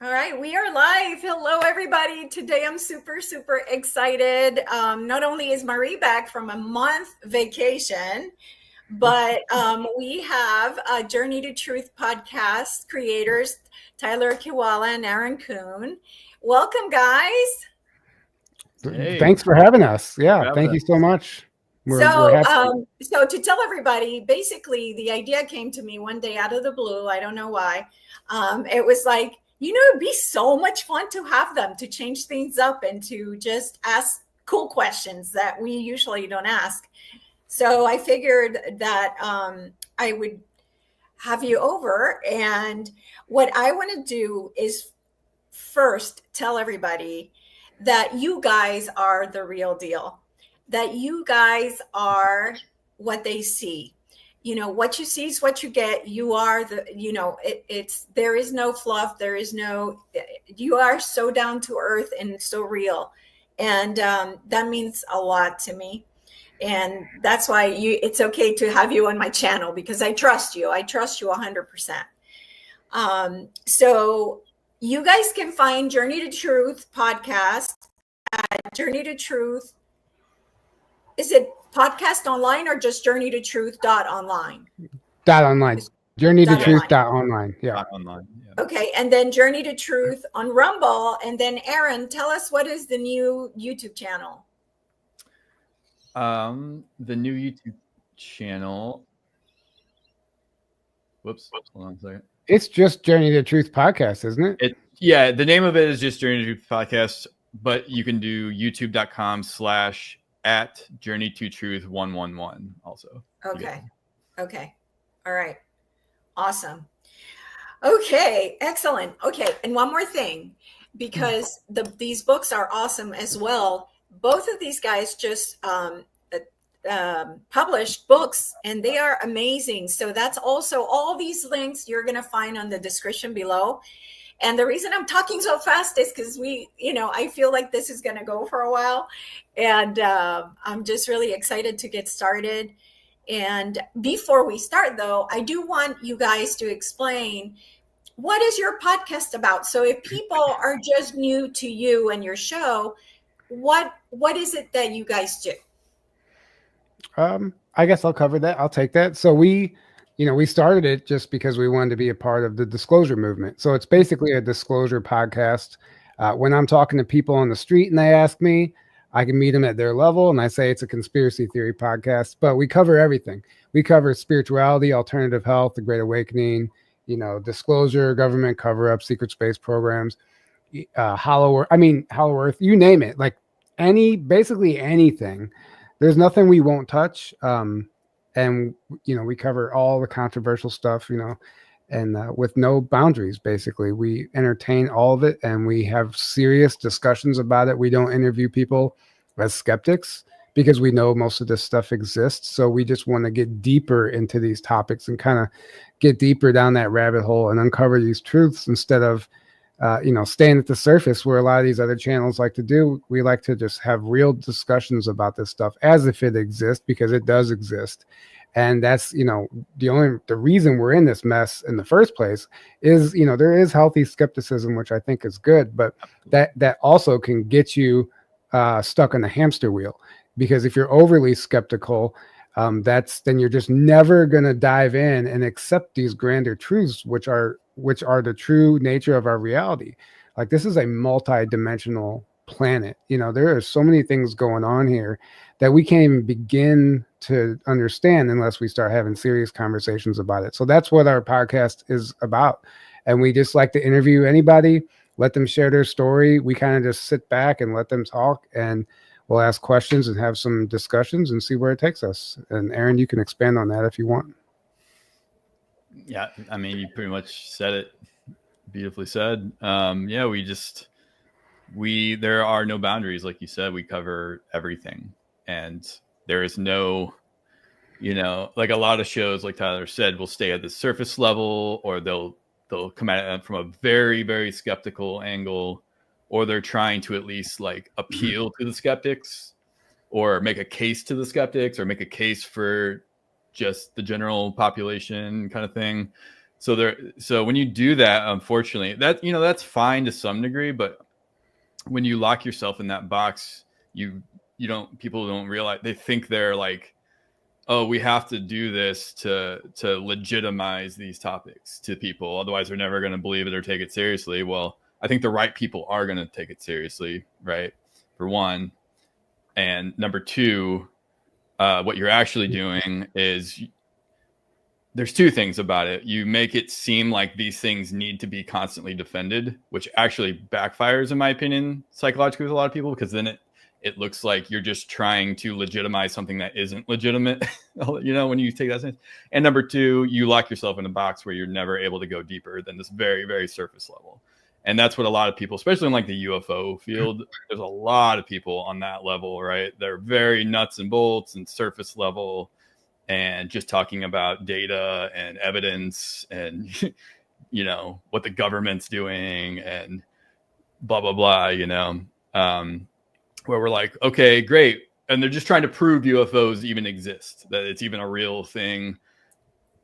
All right, we are live. Hello, everybody. Today I'm super excited. Not only is Marie back from a month vacation, but we have Journey to Truth podcast creators, Tyler Kiwala and Aaron Kuhn. Welcome, guys. Hey. Thanks for having us. Yeah, thank you so much. We're happy. So to tell everybody, basically the idea came to me one day out of the blue. I don't know why. It was like, it'd be so much fun to have them to change things up and to just ask cool questions that we usually don't ask. So I figured that I would have you over. And what I want to do is first tell everybody that you guys are the real deal, that you guys are what they see. What you see is what you get. You are there is no fluff. You are so down to earth and so real. And that means a lot to me. And that's why it's okay to have you on my channel, because I trust you. I trust you 100%. So you guys can find Journey to Truth podcast at Journey to Truth. Is it podcast online or just journeytotruth.online? .online. Journey to Truth.online. Yeah. Online. Yeah. Okay. And then Journey to Truth on Rumble. And then Aaron, tell us, what is the new YouTube channel? The new YouTube channel. Whoops. Hold on a second. It's just Journey to Truth podcast, isn't it? Yeah. The name of it is just Journey to Truth podcast, but you can do youtube.com/@journey-to-truth111 also. Okay. Okay. All right. Awesome. Okay. Excellent. Okay. And one more thing, because these books are awesome as well. Both of these guys just published books, and they are amazing. So that's also all these links you're going to find on the description below. And the reason I'm talking so fast is because I feel like this is going to go for a while. And I'm just really excited to get started. And before we start, though, I do want you guys to explain, what is your podcast about? So if people are just new to you and your show, what is it that you guys do? I guess I'll cover that. I'll take that. So we started it just because we wanted to be a part of the disclosure movement. So it's basically a disclosure podcast. When I'm talking to people on the street and they ask me, I can meet them at their level, and I say it's a conspiracy theory podcast, but we cover everything. We cover spirituality, alternative health, the Great Awakening, disclosure, government cover-up, secret space programs, Hollow Earth, you name it. Like basically anything. There's nothing we won't touch. And we cover all the controversial stuff, and with no boundaries. Basically, we entertain all of it, and we have serious discussions about it. We don't interview people as skeptics, because we know most of this stuff exists. So we just want to get deeper into these topics and kind of get deeper down that rabbit hole and uncover these truths, instead of staying at the surface where a lot of these other channels like to do. We like to just have real discussions about this stuff as if it exists, because it does exist. And that's, the reason we're in this mess in the first place is, there is healthy skepticism, which I think is good, but that also can get you stuck in the hamster wheel, because if you're overly skeptical, then you're just never going to dive in and accept these grander truths, which are the true nature of our reality. Like, this is a multi-dimensional planet. There are so many things going on here that we can't even begin to understand unless we start having serious conversations about it. So that's what our podcast is about. And we just like to interview anybody, let them share their story. We kind of just sit back and let them talk, and we'll ask questions and have some discussions and see where it takes us. And Aaron, you can expand on that if you want. Yeah, I mean, you pretty much said it. Beautifully said. There are no boundaries. Like you said, we cover everything, and there is no, like a lot of shows, like Tyler said, will stay at the surface level, or they'll come at it from a very, very skeptical angle, or they're trying to at least like appeal to the skeptics, or make a case to the skeptics, or make a case for just the general population kind of thing. So when you do that, unfortunately, that, you know, that's fine to some degree, but when you lock yourself in that box, people don't realize, they think they're like, oh, we have to do this to legitimize these topics to people, otherwise they're never going to believe it or take it seriously. Well, I think the right people are going to take it seriously, right? For one. And number two, what you're actually doing is, there's two things about it. You make it seem like these things need to be constantly defended, which actually backfires, in my opinion, psychologically with a lot of people, because then it looks like you're just trying to legitimize something that isn't legitimate, you know, when you take that sense. And number two, you lock yourself in a box where you're never able to go deeper than this very, very surface level. And that's what a lot of people, especially in like the UFO field, there's a lot of people on that level, right? They're very nuts and bolts and surface level, and just talking about data and evidence and, you know, what the government's doing and blah, blah, blah, you know, where we're like, okay, great. And they're just trying to prove UFOs even exist, that it's even a real thing.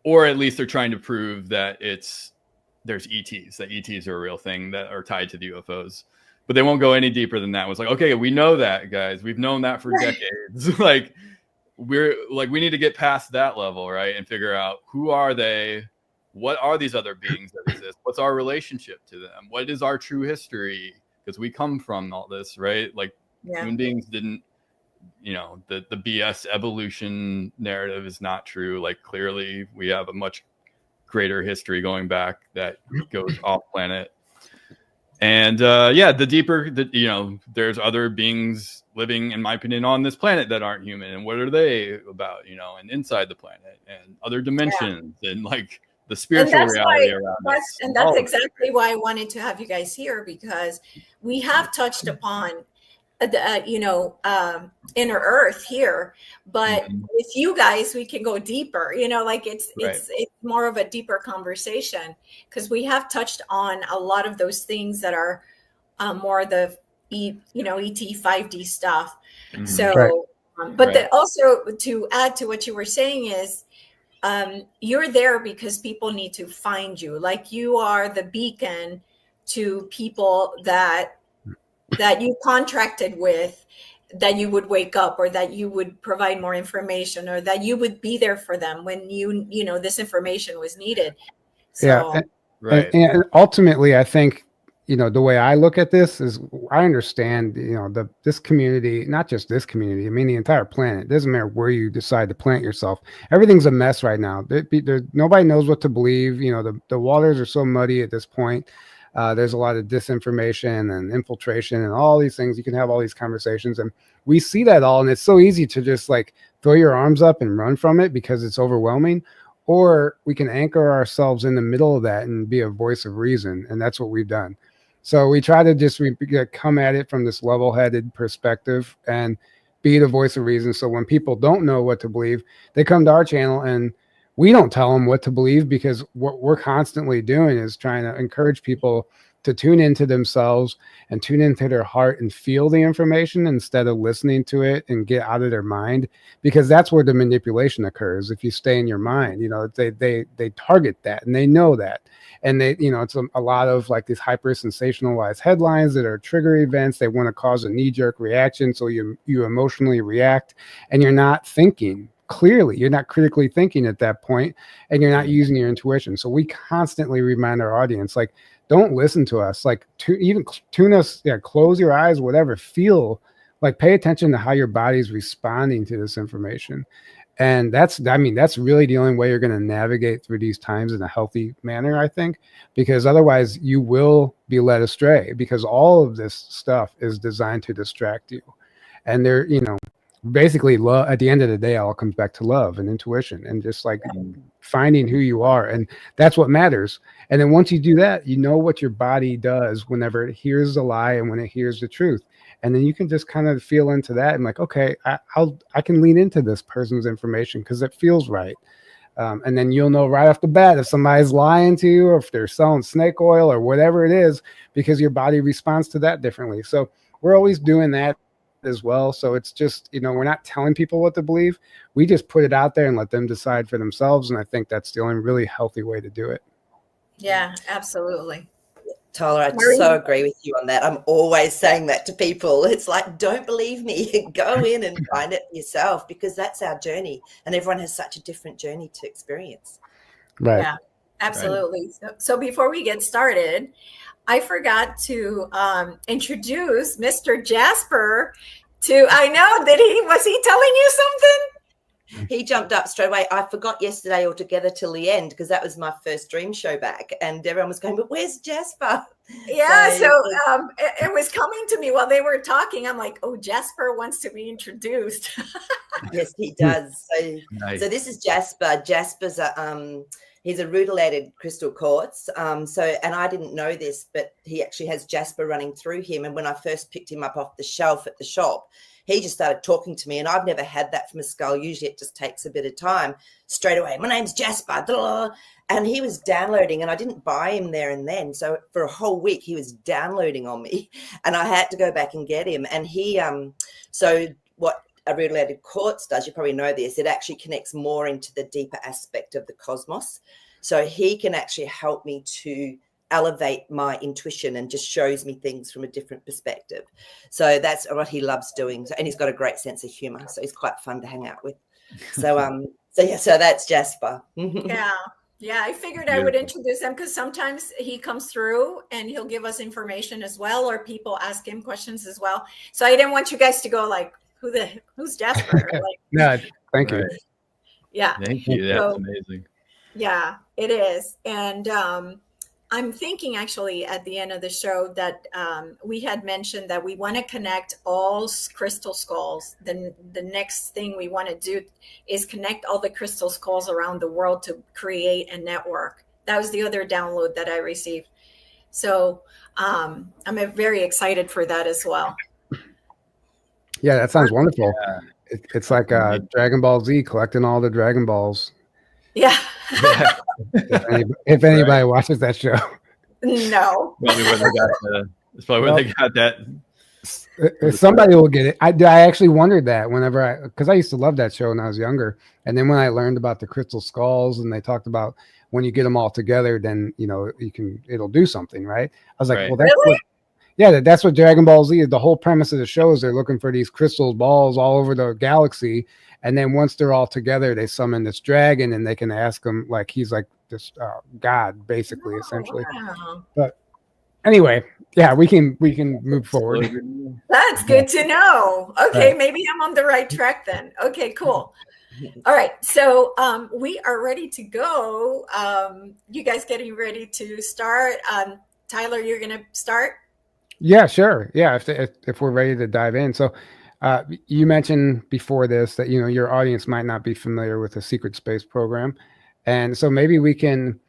Or at least they're trying to prove that there's ETs, that ETs are a real thing that are tied to the UFOs. But they won't go any deeper than that. It was like, okay, we know that, guys. We've known that for decades. Like, we need to get past that level, right? And figure out, who are they? What are these other beings that exist? What's our relationship to them? What is our true history? Because we come from all this, right? Like, human beings didn't, you know, the BS evolution narrative is not true. Like, clearly we have a much greater history going back that goes off planet. And the deeper that, you know, there's other beings living, in my opinion, on this planet that aren't human, and what are they about, you know, and inside the planet and other dimensions and like the spiritual reality around us. And that's exactly why I wanted to have you guys here, because we have touched upon inner earth here, but with you guys we can go deeper, you know, like it's more of a deeper conversation, because we have touched on a lot of those things that are more the ET 5D stuff. So also to add to what you were saying is, you're there because people need to find you. Like, you are the beacon to people that you contracted with, that you would wake up, or that you would provide more information, or that you would be there for them when this information was needed. So, and ultimately, I think, you know, the way I look at this is, I understand, you know, this community, not just this community, I mean, the entire planet. It doesn't matter where you decide to plant yourself. Everything's a mess right now. Nobody knows what to believe. You know, the waters are so muddy at this point. There's a lot of disinformation and infiltration and all these things. You can have all these conversations, and we see that all. And it's so easy to just like throw your arms up and run from it because it's overwhelming. Or we can anchor ourselves in the middle of that and be a voice of reason. And that's what we've done. So we try to just come at it from this level-headed perspective and be the voice of reason. So when people don't know what to believe, they come to our channel, and we don't tell them what to believe, because what we're constantly doing is trying to encourage people to tune into themselves and tune into their heart and feel the information instead of listening to it and get out of their mind, because that's where the manipulation occurs. If you stay in your mind, you know, they target that, and they know that. And they, you know, it's a lot of like these hyper sensationalized headlines that are trigger events. They want to cause a knee-jerk reaction. So you emotionally react, and you're not thinking clearly. You're not critically thinking at that point, and you're not using your intuition. So we constantly remind our audience, like, don't listen to us, like, even tune us, close your eyes, whatever, feel, like, pay attention to how your body's responding to this information. And that's really the only way you're going to navigate through these times in a healthy manner, I think, because otherwise you will be led astray, because all of this stuff is designed to distract you. And they're, you know, basically love, at the end of the day, it all comes back to love and intuition and just like finding who you are. And that's what matters. And then once you do that, you know what your body does whenever it hears the lie and when it hears the truth. And then you can just kind of feel into that and like, okay, I can lean into this person's information because it feels right. And then you'll know right off the bat if somebody's lying to you, or if they're selling snake oil or whatever it is, because your body responds to that differently. So we're always doing that as well. So it's just, you know, we're not telling people what to believe. We just put it out there and let them decide for themselves. And I think that's the only really healthy way to do it. Yeah, absolutely. Tyler, I so agree with you on that. I'm always saying that to people. It's like, don't believe me. Go in and find it yourself, because that's our journey. And everyone has such a different journey to experience. Right. Yeah, absolutely. Right. So before we get started, I forgot to introduce Mr. Jasper to, I know, was he telling you something? He jumped up straight away. I forgot yesterday altogether till the end, because that was my first dream show back, and everyone was going, but where's Jasper? Yeah, so it was coming to me while they were talking. I'm like, oh, Jasper wants to be introduced. Yes, he does. So, nice. So this is Jasper. Jasper's he's a rutilated crystal quartz. And I didn't know this, but he actually has Jasper running through him. And when I first picked him up off the shelf at the shop, he just started talking to me, and I've never had that from a skull. Usually it just takes a bit of time. Straight away, my name's Jasper. And he was downloading, and I didn't buy him there and then. So for a whole week, he was downloading on me, and I had to go back and get him. And he, so what a rutilated quartz does, you probably know this, it actually connects more into the deeper aspect of the cosmos. So he can actually help me to elevate my intuition and just shows me things from a different perspective. So that's what he loves doing. And he's got a great sense of humor. So he's quite fun to hang out with. So, so that's Jasper. Yeah, I figured I would introduce him, because sometimes he comes through and he'll give us information as well, or people ask him questions as well. So I didn't want you guys to go like, who's Jasper? Like, no, thank you. Yeah. Thank you. That's amazing. Yeah, it is. And I'm thinking actually at the end of the show that we had mentioned that we want to connect all crystal skulls. Then the next thing we want to do is connect all the crystal skulls around the world to create a network. That was the other download that I received. So I'm very excited for that as well. Yeah, that sounds wonderful. Yeah. It's like Dragon Ball Z, collecting all the Dragon Balls. Yeah. If anybody watches that show. No. It's probably where they got that. Somebody will get it. I actually wondered that because I used to love that show when I was younger. And then when I learned about the crystal skulls, and they talked about when you get them all together, then, it'll do something, right? I was like, well, that's really? That's what Dragon Ball Z is. The whole premise of the show is they're looking for these crystal balls all over the galaxy. And then once they're all together, they summon this dragon, and they can ask him, like, he's like this god, basically, essentially. Wow. But anyway, yeah, we can move forward. That's good to know. Okay, maybe I'm on the right track then. Okay, cool. All right, so we are ready to go. You guys getting ready to start? Tyler, you're going to start? Yeah, sure. Yeah, if we're ready to dive in. So you mentioned before this that, your audience might not be familiar with the secret space program. And so maybe we can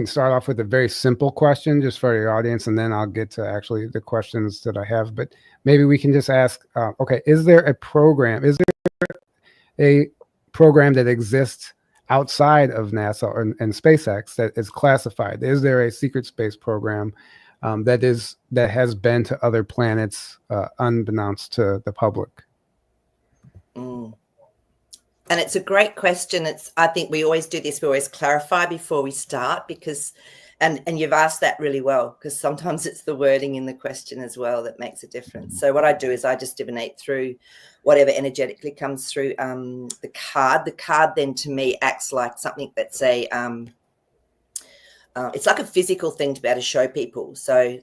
start off with a very simple question just for your audience, and then I'll get to actually the questions that I have. But maybe we can just ask, okay, is there a program that exists outside of NASA and SpaceX that is classified? Is there a secret space program that has been to other planets unbeknownst to the public? And it's a great question. I think we always do this. We always clarify before we start, because, and you've asked that really well, because sometimes it's the wording in the question as well that makes a difference. So what I do is I just divinate through whatever energetically comes through the card. The card then to me acts like something that's it's like a physical thing to be able to show people. So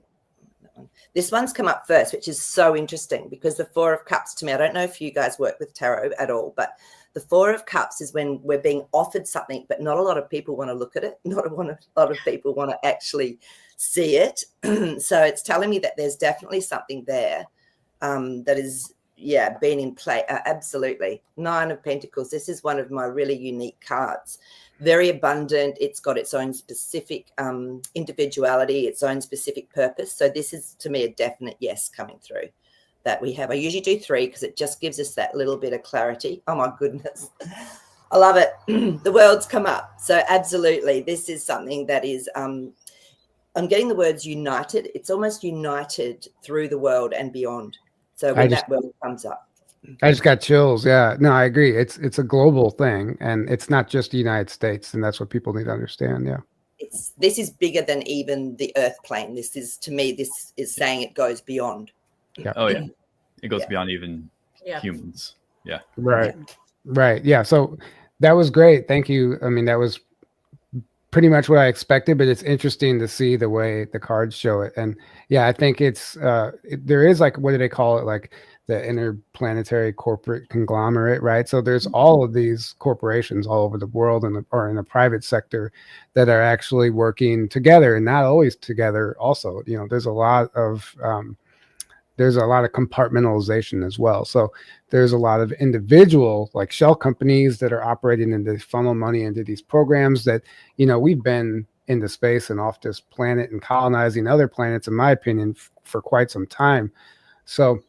this one's come up first, which is so interesting, because the Four of Cups to me, I don't know if you guys work with tarot at all, but the Four of Cups is when we're being offered something, but not a lot of people want to look at it. Not a lot of people want to actually see it. So it's telling me that there's definitely something there that is, been in play. Absolutely. Nine of Pentacles. This is one of my really unique cards. Very abundant. It's got its own specific individuality, its own specific purpose. So this is, to me, a definite yes coming through that we have. I usually do 3 because it just gives us that little bit of clarity. Oh, my goodness. I love it. The world's come up. So absolutely, this is something that is, I'm getting the words united. It's almost united through the world and beyond. So when that word comes up. I just got chills. Yeah, no, I agree. It's a global thing, and it's not just the United States, and that's what people need to understand. Yeah, this is bigger than even the Earth plane. This is, to me, this is saying it goes beyond. Yeah. Oh yeah, it goes Yeah. beyond even Yeah. humans. Yeah. Right. Right. Yeah. So that was great. Thank you. I mean, that was pretty much what I expected, but it's interesting to see the way the cards show it. And yeah, I think it's there is, like, what do they call it? Like the interplanetary corporate conglomerate, right? So there's all of these corporations all over the world or in the private sector that are actually working together, and not always together also. You know, there's a lot of compartmentalization as well. So there's a lot of individual, like, shell companies that are operating and they funnel money into these programs that, you know, we've been into space and off this planet and colonizing other planets, in my opinion, for quite some time. So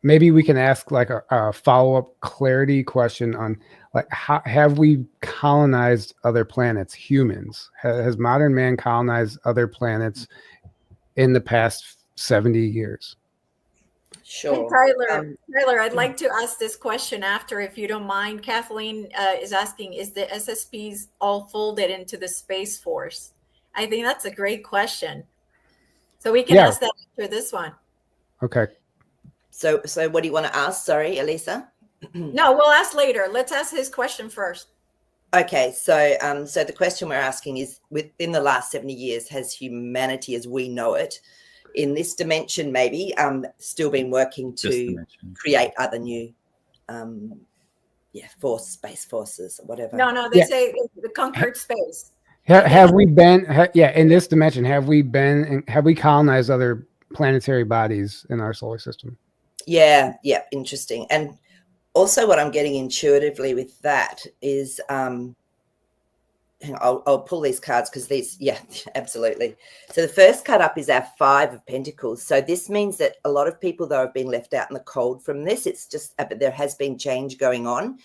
maybe we can ask like a follow-up clarity question on, like, how have we colonized other planets, humans? Has modern man colonized other planets in the past 70 years? Sure. Hey, Tyler, I'd like to ask this question after, if you don't mind. Kathleen is asking, is the SSPs all folded into the Space Force? I think that's a great question. So we can ask that after this one. Okay. So what do you want to ask? Sorry, Elisa. No, we'll ask later. Let's ask his question first. Okay, so so the question we're asking is, within the last 70 years, has humanity as we know it, in this dimension maybe, still been working to create other new space forces or whatever? No, they say the conquered space. Have we been in this dimension, have we colonized other planetary bodies in our solar system? Yeah, interesting. And also what I'm getting intuitively with that is, I'll pull these cards because these, absolutely. So the first card up is our 5 of Pentacles. So this means that a lot of people, though, have been left out in the cold from this. It's just, but there has been change going on.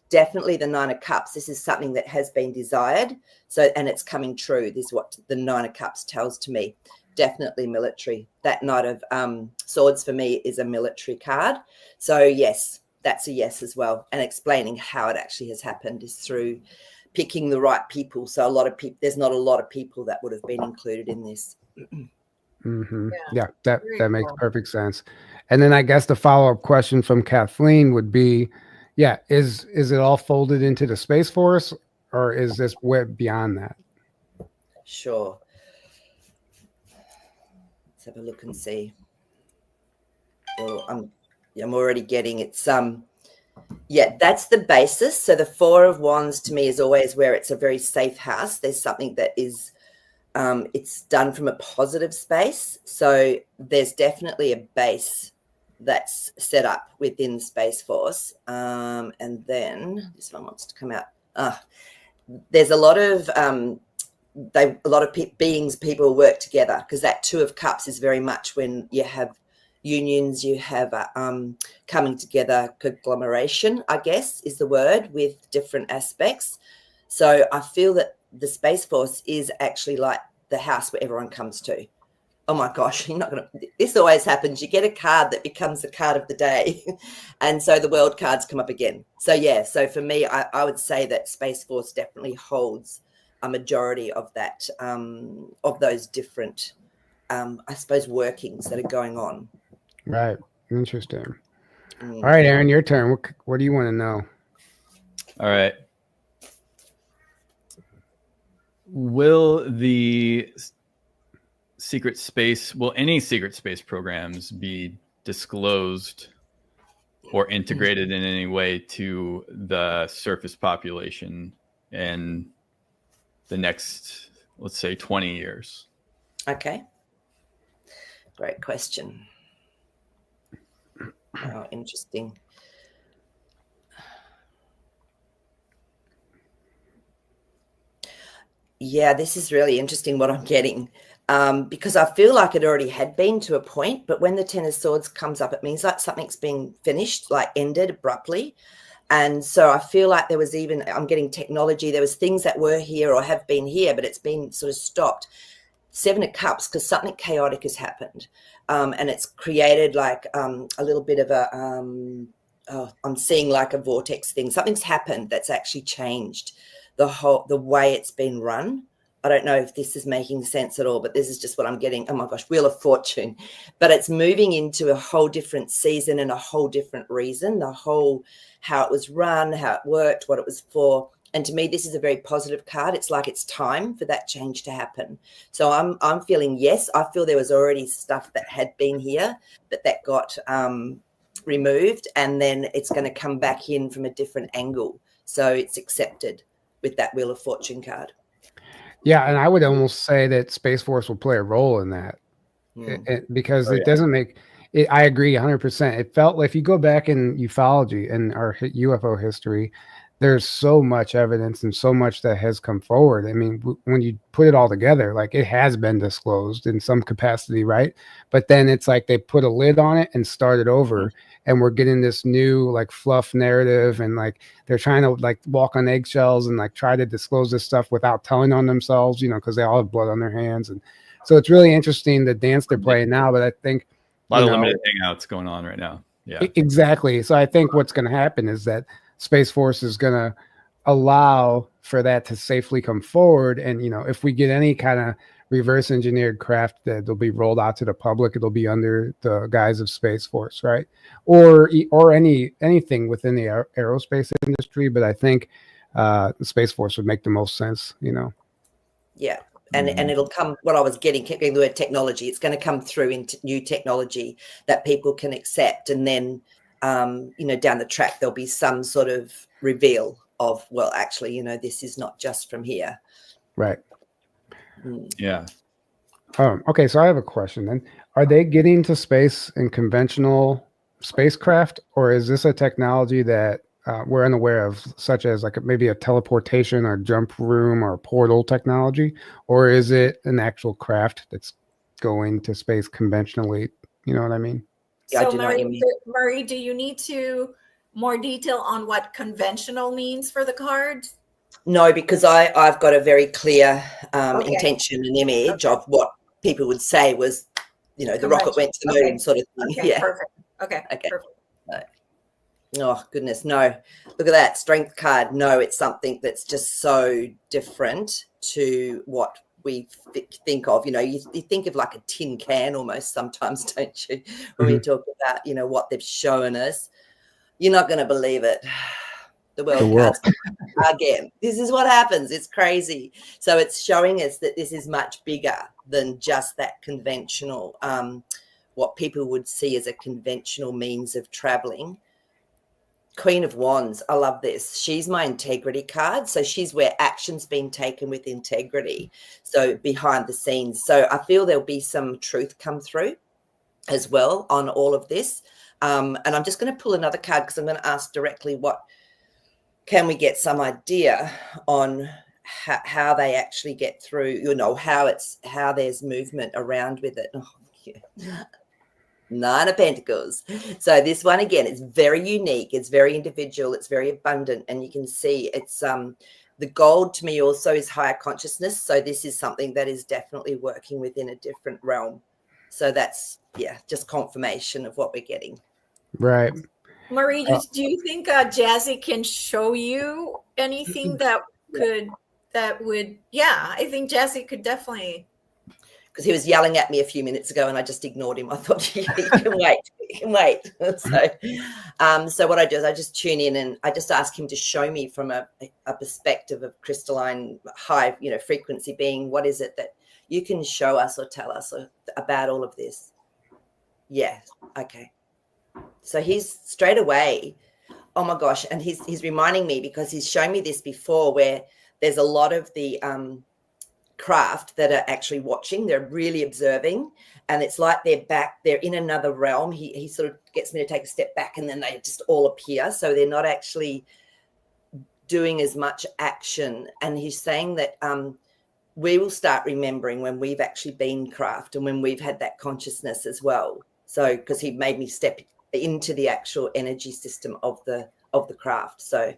Definitely the 9 of Cups. This is something that has been desired. So, and it's coming true. This is what the 9 of Cups tells to me. Definitely military. That Knight of Swords for me is a military card. So yes, that's a yes as well. And explaining how it actually has happened is through picking the right people. So a lot of people, there's not a lot of people that would have been included in this. Mm-hmm. Yeah, that makes perfect sense. And then I guess the follow-up question from Kathleen would be, is it all folded into the Space Force, or is this way beyond that? Sure. Let's have a look and see. Well, I'm already getting it's that's the basis. So the 4 of Wands to me is always where it's a very safe house. There's something that is it's done from a positive space. So there's definitely a base that's set up within Space Force. And then this one wants to come out. There's a lot of beings, people work together, because that 2 of Cups is very much when you have unions, you have coming together, conglomeration, I guess is the word, with different aspects. So I feel that the Space Force is actually like the house where everyone comes to. Oh my gosh, you're not gonna, this always happens. You get a card that becomes the card of the day. And so the world cards come up again. So so for me, I would say that Space Force definitely holds a majority of that, of those different, I suppose, workings that are going on. Right. Interesting. All right, Aaron, your turn. What do you want to know? All right. Will any secret space programs be disclosed or integrated in any way to the surface population in the next, let's say, 20 years? Okay. Great question. Oh, interesting. Yeah, this is really interesting what I'm getting, because I feel like it already had been to a point, but when the 10 of Swords comes up, it means like something's been finished, like ended abruptly. And so I feel like there was even, I'm getting technology, there was things that were here or have been here, but it's been sort of stopped. 7 of Cups, because something chaotic has happened. And it's created like a little bit of a, I'm seeing like a vortex thing. Something's happened that's actually changed the way it's been run. I don't know if this is making sense at all, but this is just what I'm getting. Oh my gosh, Wheel of Fortune. But it's moving into a whole different season and a whole different reason, the whole how it was run, how it worked, what it was for. And to me, this is a very positive card. It's like it's time for that change to happen. So I'm feeling, yes, I feel there was already stuff that had been here, but that got removed, and then it's going to come back in from a different angle. So it's accepted with that Wheel of Fortune card. Yeah, and I would almost say that Space Force will play a role in that because it doesn't make it. I agree 100%. It felt like if you go back in ufology and our UFO history, there's so much evidence and so much that has come forward. I mean, when you put it all together, like it has been disclosed in some capacity, right? But then it's like they put a lid on it and started over, and we're getting this new like fluff narrative, and like they're trying to like walk on eggshells and like try to disclose this stuff without telling on themselves, you know, because they all have blood on their hands. And so it's really interesting the dance they're playing now. But I think a lot of limited hangouts going on right now. Yeah, exactly. So I think what's going to happen is that Space Force is going to allow for that to safely come forward. And, you know, if we get any kind of reverse engineered craft that will be rolled out to the public, it'll be under the guise of Space Force, right? Or anything within the aerospace industry. But I think the Space Force would make the most sense, you know? Yeah. And it'll come, what I was kept getting the word technology, it's going to come through into new technology that people can accept. And then, you know, down the track, there'll be some sort of reveal of, well, actually, you know, this is not just from here. Right. Yeah. Okay, so I have a question then. Are they getting to space in conventional spacecraft, or is this a technology that we're unaware of, such as like maybe a teleportation or jump room or portal technology, or is it an actual craft that's going to space conventionally? You know what I mean? So Murray, do you need to more detail on what conventional means for the card? No, because I've got a very clear intention and image of what people would say was, you know, the rocket went to the moon sort of thing. Okay, perfect. Okay. Perfect. No. Oh, goodness, no. Look at that strength card. No, it's something that's just so different to what we think of. You know, you think of like a tin can almost sometimes, don't you, when we talk about, you know, what they've shown us. You're not going to believe it. The world cards again. This is what happens. It's crazy. So it's showing us that this is much bigger than just that conventional, what people would see as a conventional means of traveling. Queen of Wands. I love this. She's my integrity card. So she's where action's been taken with integrity. So behind the scenes. So I feel there'll be some truth come through as well on all of this. And I'm just going to pull another card because I'm going to ask directly can we get some idea on how they actually get through, you know, how there's movement around with it. Oh, yeah. Nine of Pentacles. So this one, again, it's very unique. It's very individual. It's very abundant. And you can see it's the gold to me also is higher consciousness. So this is something that is definitely working within a different realm. So that's, yeah, just confirmation of what we're getting. Right. Marie, do you think Jazzy can show you anything that would, yeah, I think Jazzy could definitely. Because he was yelling at me a few minutes ago and I just ignored him. I thought, he can wait, he can wait. So what I do is I just tune in and I just ask him to show me from a perspective of crystalline high, you know, frequency being, what is it that you can show us or tell us about all of this? Yeah, okay. So he's straight away, oh my gosh, and he's reminding me because he's shown me this before where there's a lot of the craft that are actually watching, they're really observing, and it's like they're in another realm. He sort of gets me to take a step back and then they just all appear, so they're not actually doing as much action. And he's saying that we will start remembering when we've actually been craft and when we've had that consciousness as well. So because he made me step into the actual energy system of the craft. So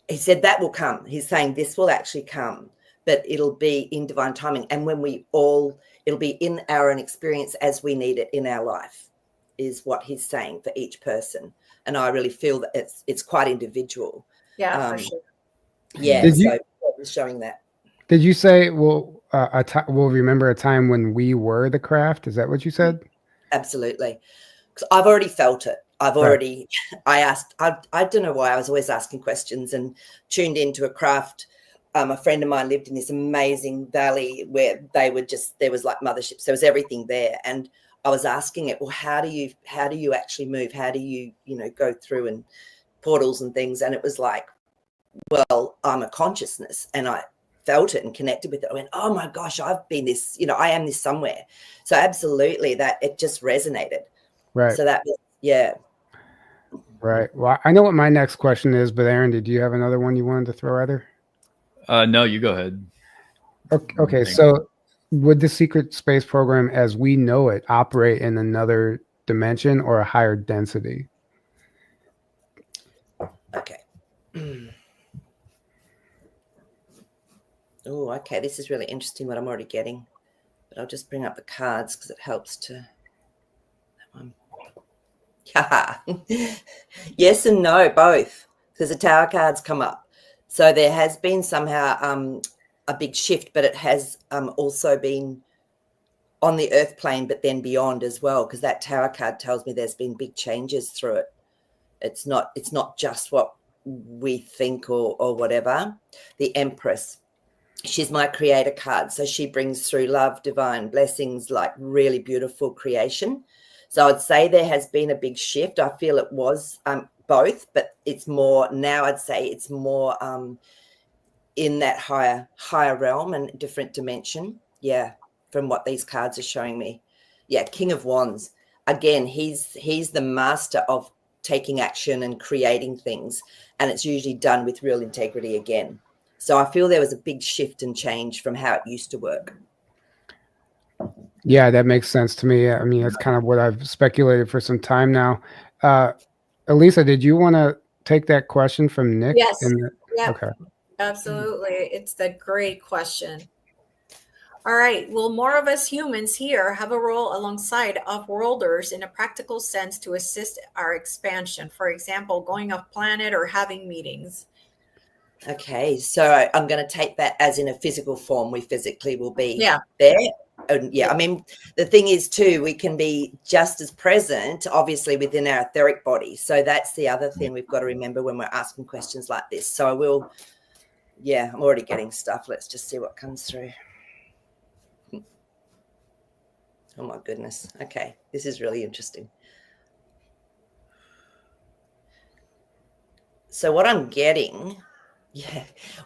he said that will come. He's saying this will actually come, but it'll be in divine timing. And when it'll be in our own experience as we need it in our life, is what he's saying for each person. And I really feel that it's quite individual. Yeah, for sure. Yeah, so showing that. Did you say we'll remember a time when we were the craft? Is that what you said? Absolutely. Because I've already felt it. I don't know why I was always asking questions and tuned into a craft. A friend of mine lived in this amazing valley where there was like motherships. There was everything there. And I was asking it, well, how do you actually move? How do you go through and portals and things? And it was like, well, I'm a consciousness, and I felt it and connected with it. I went, oh my gosh, I've been this, I am this somewhere. So absolutely, that it just resonated. Right. So that was, yeah. Right. Well, I know what my next question is, but Aaron, did you have another one you wanted to throw at her? No, you go ahead. Okay. So would the secret space program as we know it operate in another dimension or a higher density? Okay. Oh, okay. This is really interesting what I'm already getting. But I'll just bring up the cards because it helps to. That one. Yes and no, both. Because the Tower cards come up. So there has been somehow a big shift, but it has also been on the earth plane, but then beyond as well. Because that Tower card tells me there's been big changes through it. It's not just what we think or whatever. The Empress. She's my creator card. So she brings through love, divine blessings, like really beautiful creation. So I'd say there has been a big shift. I feel it was both, but it's more now. I'd say it's more in that higher realm and different dimension. Yeah, from what these cards are showing me. Yeah, King of Wands. Again, he's the master of taking action and creating things, and it's usually done with real integrity again. So I feel there was a big shift and change from how it used to work. Yeah, that makes sense to me. I mean, that's kind of what I've speculated for some time now. Elisa, did you want to take that question from Nick? Yes. Yeah. Okay. Absolutely. It's a great question. All right. Will more of us humans here have a role alongside off-worlders in a practical sense to assist our expansion? For example, going off planet or having meetings? Okay, so I'm going to take that as in a physical form. We physically will be there. And I mean, the thing is too, we can be just as present, obviously, within our etheric body. So that's the other thing we've got to remember when we're asking questions like this. So I will, I'm already getting stuff. Let's just see what comes through. Oh my goodness. Okay, this is really interesting. So what I'm getting,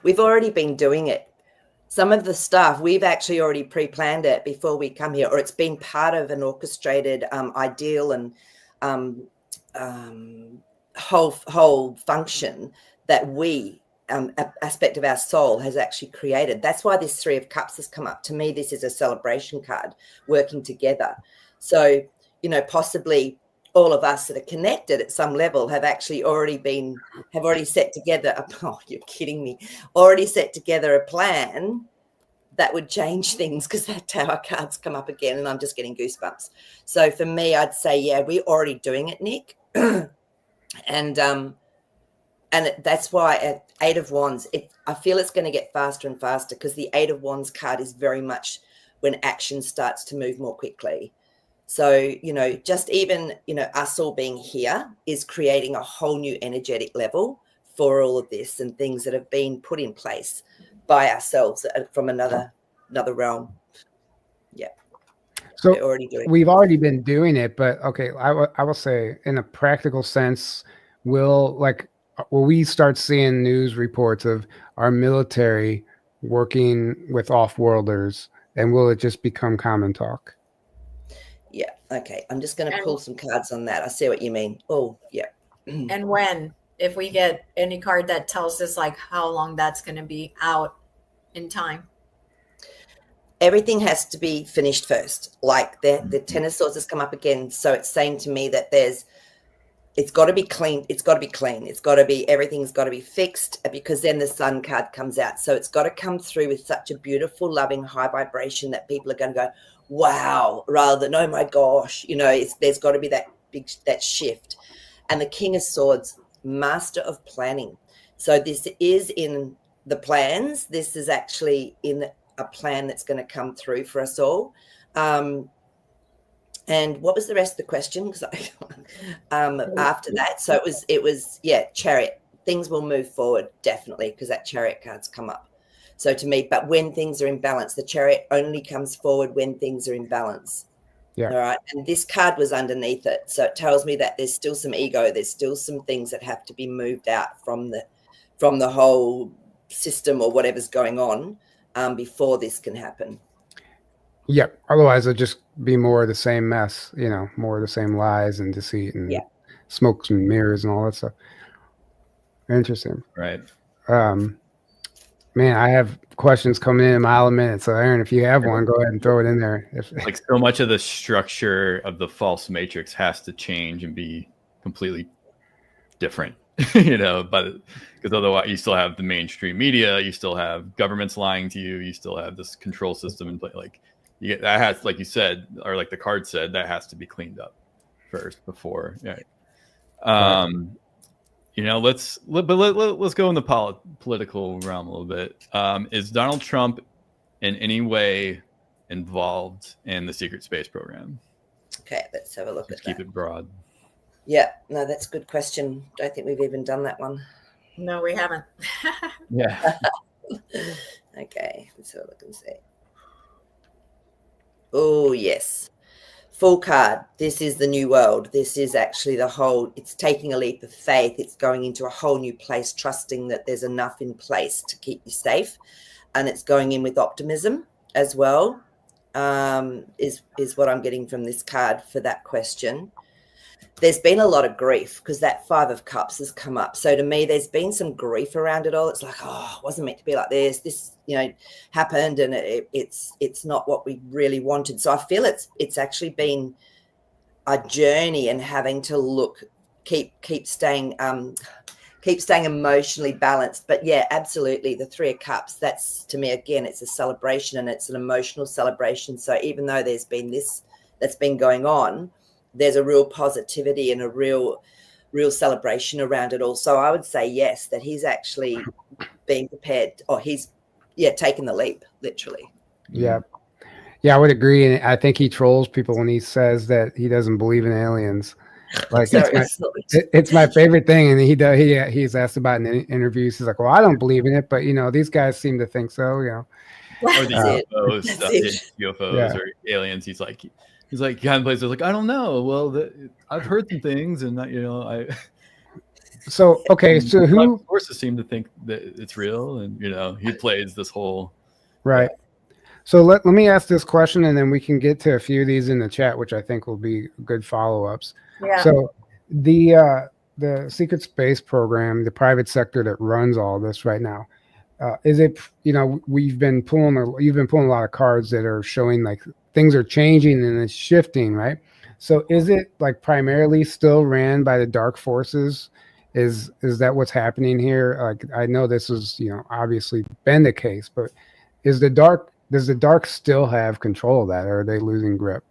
we've already been doing it. Some of the stuff we've actually already pre-planned it before we come here, or it's been part of an orchestrated ideal and whole function that we aspect of our soul has actually created. That's why this Three of Cups has come up. To me, this is a celebration card, working together. So possibly all of us that are connected at some level have actually already set together you're kidding me, already set together a plan that would change things, because that Tower card's come up again and I'm just getting goosebumps. So for me, I'd say, we're already doing it, Nick. And that's why at Eight of Wands, I feel it's going to get faster and faster, because the Eight of Wands card is very much when action starts to move more quickly. So, just even, us all being here is creating a whole new energetic level for all of this and things that have been put in place by ourselves from another realm. Yeah. So we've already been doing it, but okay, I will say in a practical sense, will we start seeing news reports of our military working with off-worlders, and will it just become common talk? Yeah. Okay. I'm just going to pull some cards on that. I see what you mean. Oh, yeah. And if we get any card that tells us how long that's going to be out in time. Everything has to be finished first. Like the Ten of Swords has come up again. So it's saying to me that it's got to be clean. It's got to be clean. Everything's got to be fixed, because then the Sun card comes out. So it's got to come through with such a beautiful, loving, high vibration that people are going to go, wow, rather than, oh my gosh, there's got to be that shift. And the King of Swords, master of planning. So this is in the plans. This is actually in a plan that's going to come through for us all. And what was the rest of the question? Because after that, so it was Chariot. Things will move forward definitely because that Chariot card's come up. So to me, but when things are in balance, the Chariot only comes forward when things are in balance. Yeah. All right. And this card was underneath it. So it tells me that there's still some ego. There's still some things that have to be moved out from the whole system or whatever's going on before this can happen. Yep. Otherwise, it'll just be more of the same mess, more of the same lies and deceit and smokes and mirrors and all that stuff. Interesting. Right. Man, I have questions coming in a mile a minute. So, Aaron, if you have one, go ahead and throw it in there. Like so much of the structure of the false matrix has to change and be completely different, but because otherwise you still have the mainstream media, you still have governments lying to you, you still have this control system in play. Like that has, like you said, or like the card said, that has to be cleaned up first before. Yeah. Let's go in the political realm a little bit. Is Donald Trump in any way involved in the secret space program? Okay, let's have a look at that. Keep it broad. Yeah, no, that's a good question. Don't think we've even done that one. No, we haven't. Yeah. Okay, let's have a look and see. Oh, yes. Full card. This is the new world. This is actually it's taking a leap of faith. It's going into a whole new place, trusting that there's enough in place to keep you safe. And it's going in with optimism as well, is what I'm getting from this card for that question. There's been a lot of grief because that 5 of Cups has come up. So to me, there's been some grief around it all. It's like, it wasn't meant to be like this. This, happened, and it's not what we really wanted. So I feel it's actually been a journey and having to keep staying emotionally balanced. But yeah, absolutely, the 3 of Cups. That's, to me, again, it's a celebration and it's an emotional celebration. So even though there's been this that's been going on, there's a real positivity and a real celebration around it all. So I would say yes, that he's actually being prepared, or he's taken the leap, literally. Yeah, I would agree, and I think he trolls people when he says that he doesn't believe in aliens. Like it's my favorite thing, and he's asked about it in interviews. He's like, "Well, I don't believe in it, but these guys seem to think so." Or the UFOs or aliens. He's like kind of plays like, I don't know. Well, I've heard some things, and So okay, so who sources seem to think that it's real, and he plays this whole right. So let me ask this question, and then we can get to a few of these in the chat, which I think will be good follow-ups. Yeah. So the secret space program, the private sector that runs all this right now, is it? You've been pulling a lot of cards that are showing like things are changing and it's shifting, right? So is it like primarily still ran by the dark forces? Is that what's happening here? Like, I know this is, obviously been the case, but does the dark still have control of that, or are they losing grip?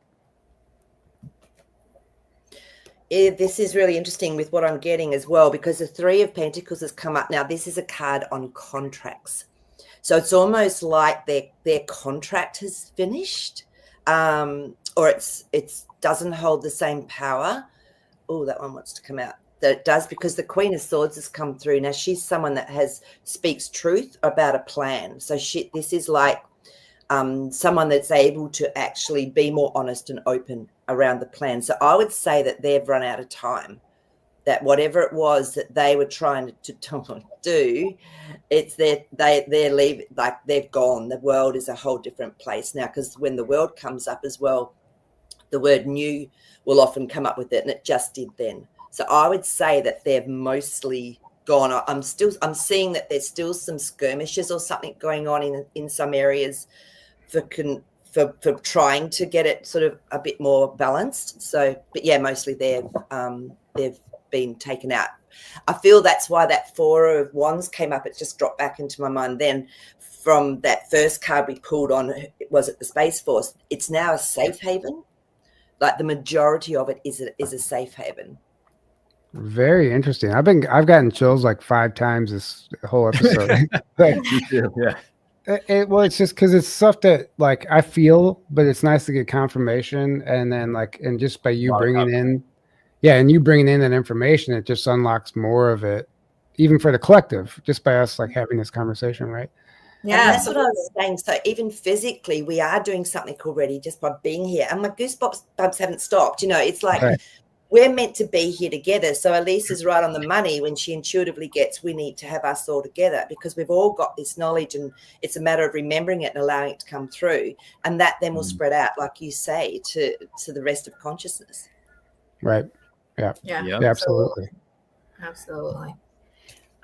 This is really interesting with what I'm getting as well, because the 3 of Pentacles has come up. Now, this is a card on contracts. So it's almost like their contract has finished, or it doesn't hold the same power. Oh, that one wants to come out. That it does, because the Queen of Swords has come through. Now, she's someone that speaks truth about a plan. So this is like someone that's able to actually be more honest and open around the plan. So I would say that they've run out of time, that whatever it was that they were trying to do, they're leaving, like they've gone. The world is a whole different place now, because when the world comes up as well, the word new will often come up with it, and it just did then. So I would say that they've mostly gone. I'm seeing that there's still some skirmishes or something going on in some areas for trying to get it sort of a bit more balanced. So, but yeah, mostly they've been taken out. I feel that's why that 4 of Wands came up. It just dropped back into my mind then from that first card we pulled on. Was it the Space Force? It's now a safe haven. Like the majority of it is a safe haven. Very interesting. I've gotten chills like 5 times this whole episode. Like, Me too. Yeah. Well, it's just because it's stuff that like I feel, but it's nice to get confirmation, and then like, and just by you bringing in, and you bringing in that information, it just unlocks more of it, even for the collective, just by us like having this conversation, right? Yeah, and that's what I was saying. So even physically, we are doing something already just by being here, and my goosebumps haven't stopped. You know, it's like. Right. We're meant to be here together. So Elisa's right on the money when she intuitively gets, we need to have us all together, because we've all got this knowledge, and it's a matter of remembering it and allowing it to come through. And that then will spread out, like you say, to the rest of consciousness. Right. Yeah. Yeah. Absolutely. Absolutely.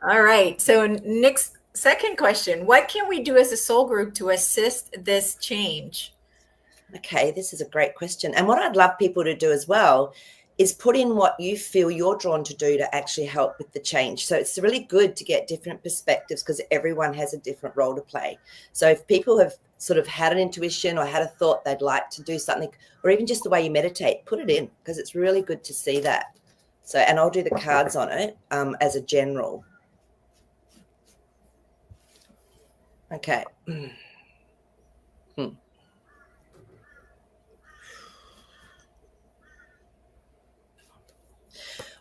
All right. So next, second question, what can we do as a soul group to assist this change? Okay, this is a great question. And what I'd love people to do as well is put in what you feel you're drawn to do to actually help with the change. So it's really good to get different perspectives, because everyone has a different role to play. So if people have sort of had an intuition or had a thought they'd like to do something, or even just the way you meditate, put it in, because it's really good to see that. So, and I'll do the cards on it as a general. Okay.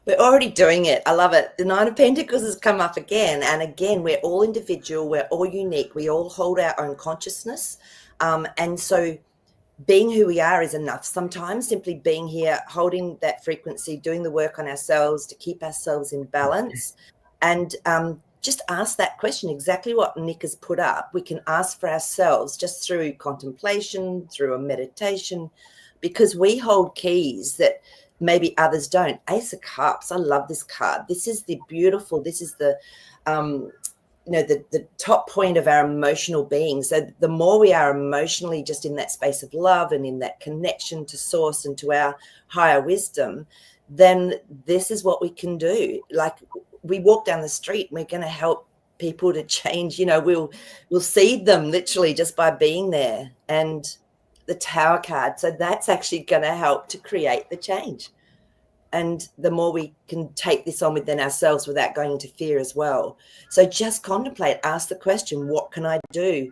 We're already doing it. I love it. The Nine of Pentacles has come up again. And again, we're all individual. We're all unique. We all hold our own consciousness. And so being who we are is enough. Sometimes simply being here, holding that frequency, doing the work on ourselves to keep ourselves in balance. And just ask that question, exactly what Nick has put up. We can ask for ourselves just through contemplation, through a meditation, because we hold keys that maybe others don't. Ace of Cups. I love this card. This is the beautiful, this is the, the top point of our emotional being. So the more we are emotionally just in that space of love and in that connection to source and to our higher wisdom, then this is what we can do. Like we walk down the street, we're going to help people to change. You know, we'll seed them literally just by being there. And the Tower card. So that's actually going to help to create the change. And the more we can take this on within ourselves without going into fear as well. So just contemplate, ask the question, what can I do?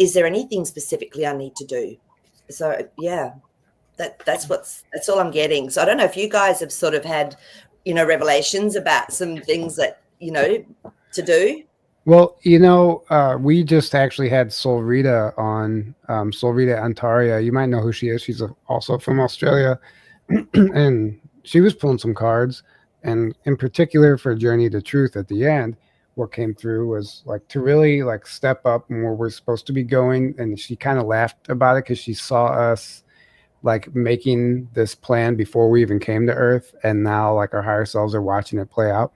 Is there anything specifically I need to do? So yeah, that's all I'm getting. So I don't know if you guys have sort of had, revelations about some things that, to do. Well, we just actually had Soul Rita on, Soul Rita Antaria. You might know who she is. She's also from Australia. And she was pulling some cards. And in particular for Journey to Truth at the end, what came through was like to really like step up and where we're supposed to be going. And she kind of laughed about it because she saw us like making this plan before we even came to Earth. And now like our higher selves are watching it play out.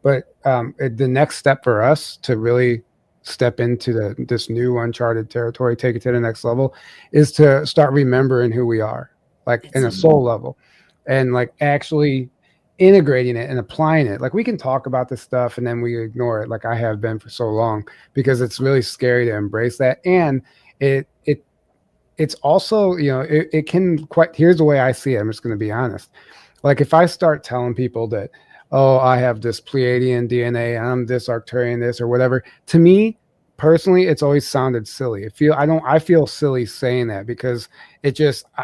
But the next step for us to really step into this new uncharted territory, take it to the next level, is to start remembering who we are, like in a soul level, and like actually integrating it and applying it. Like we can talk about this stuff and then we ignore it, like I have been for so long, because it's really scary to embrace that. And it's also, it can quite. Here's the way I see it. I'm just going to be honest. Like if I start telling people that, oh, I have this Pleiadian DNA, I'm this Arcturian, this or whatever. To me, personally, it's always sounded silly. I feel silly saying that, because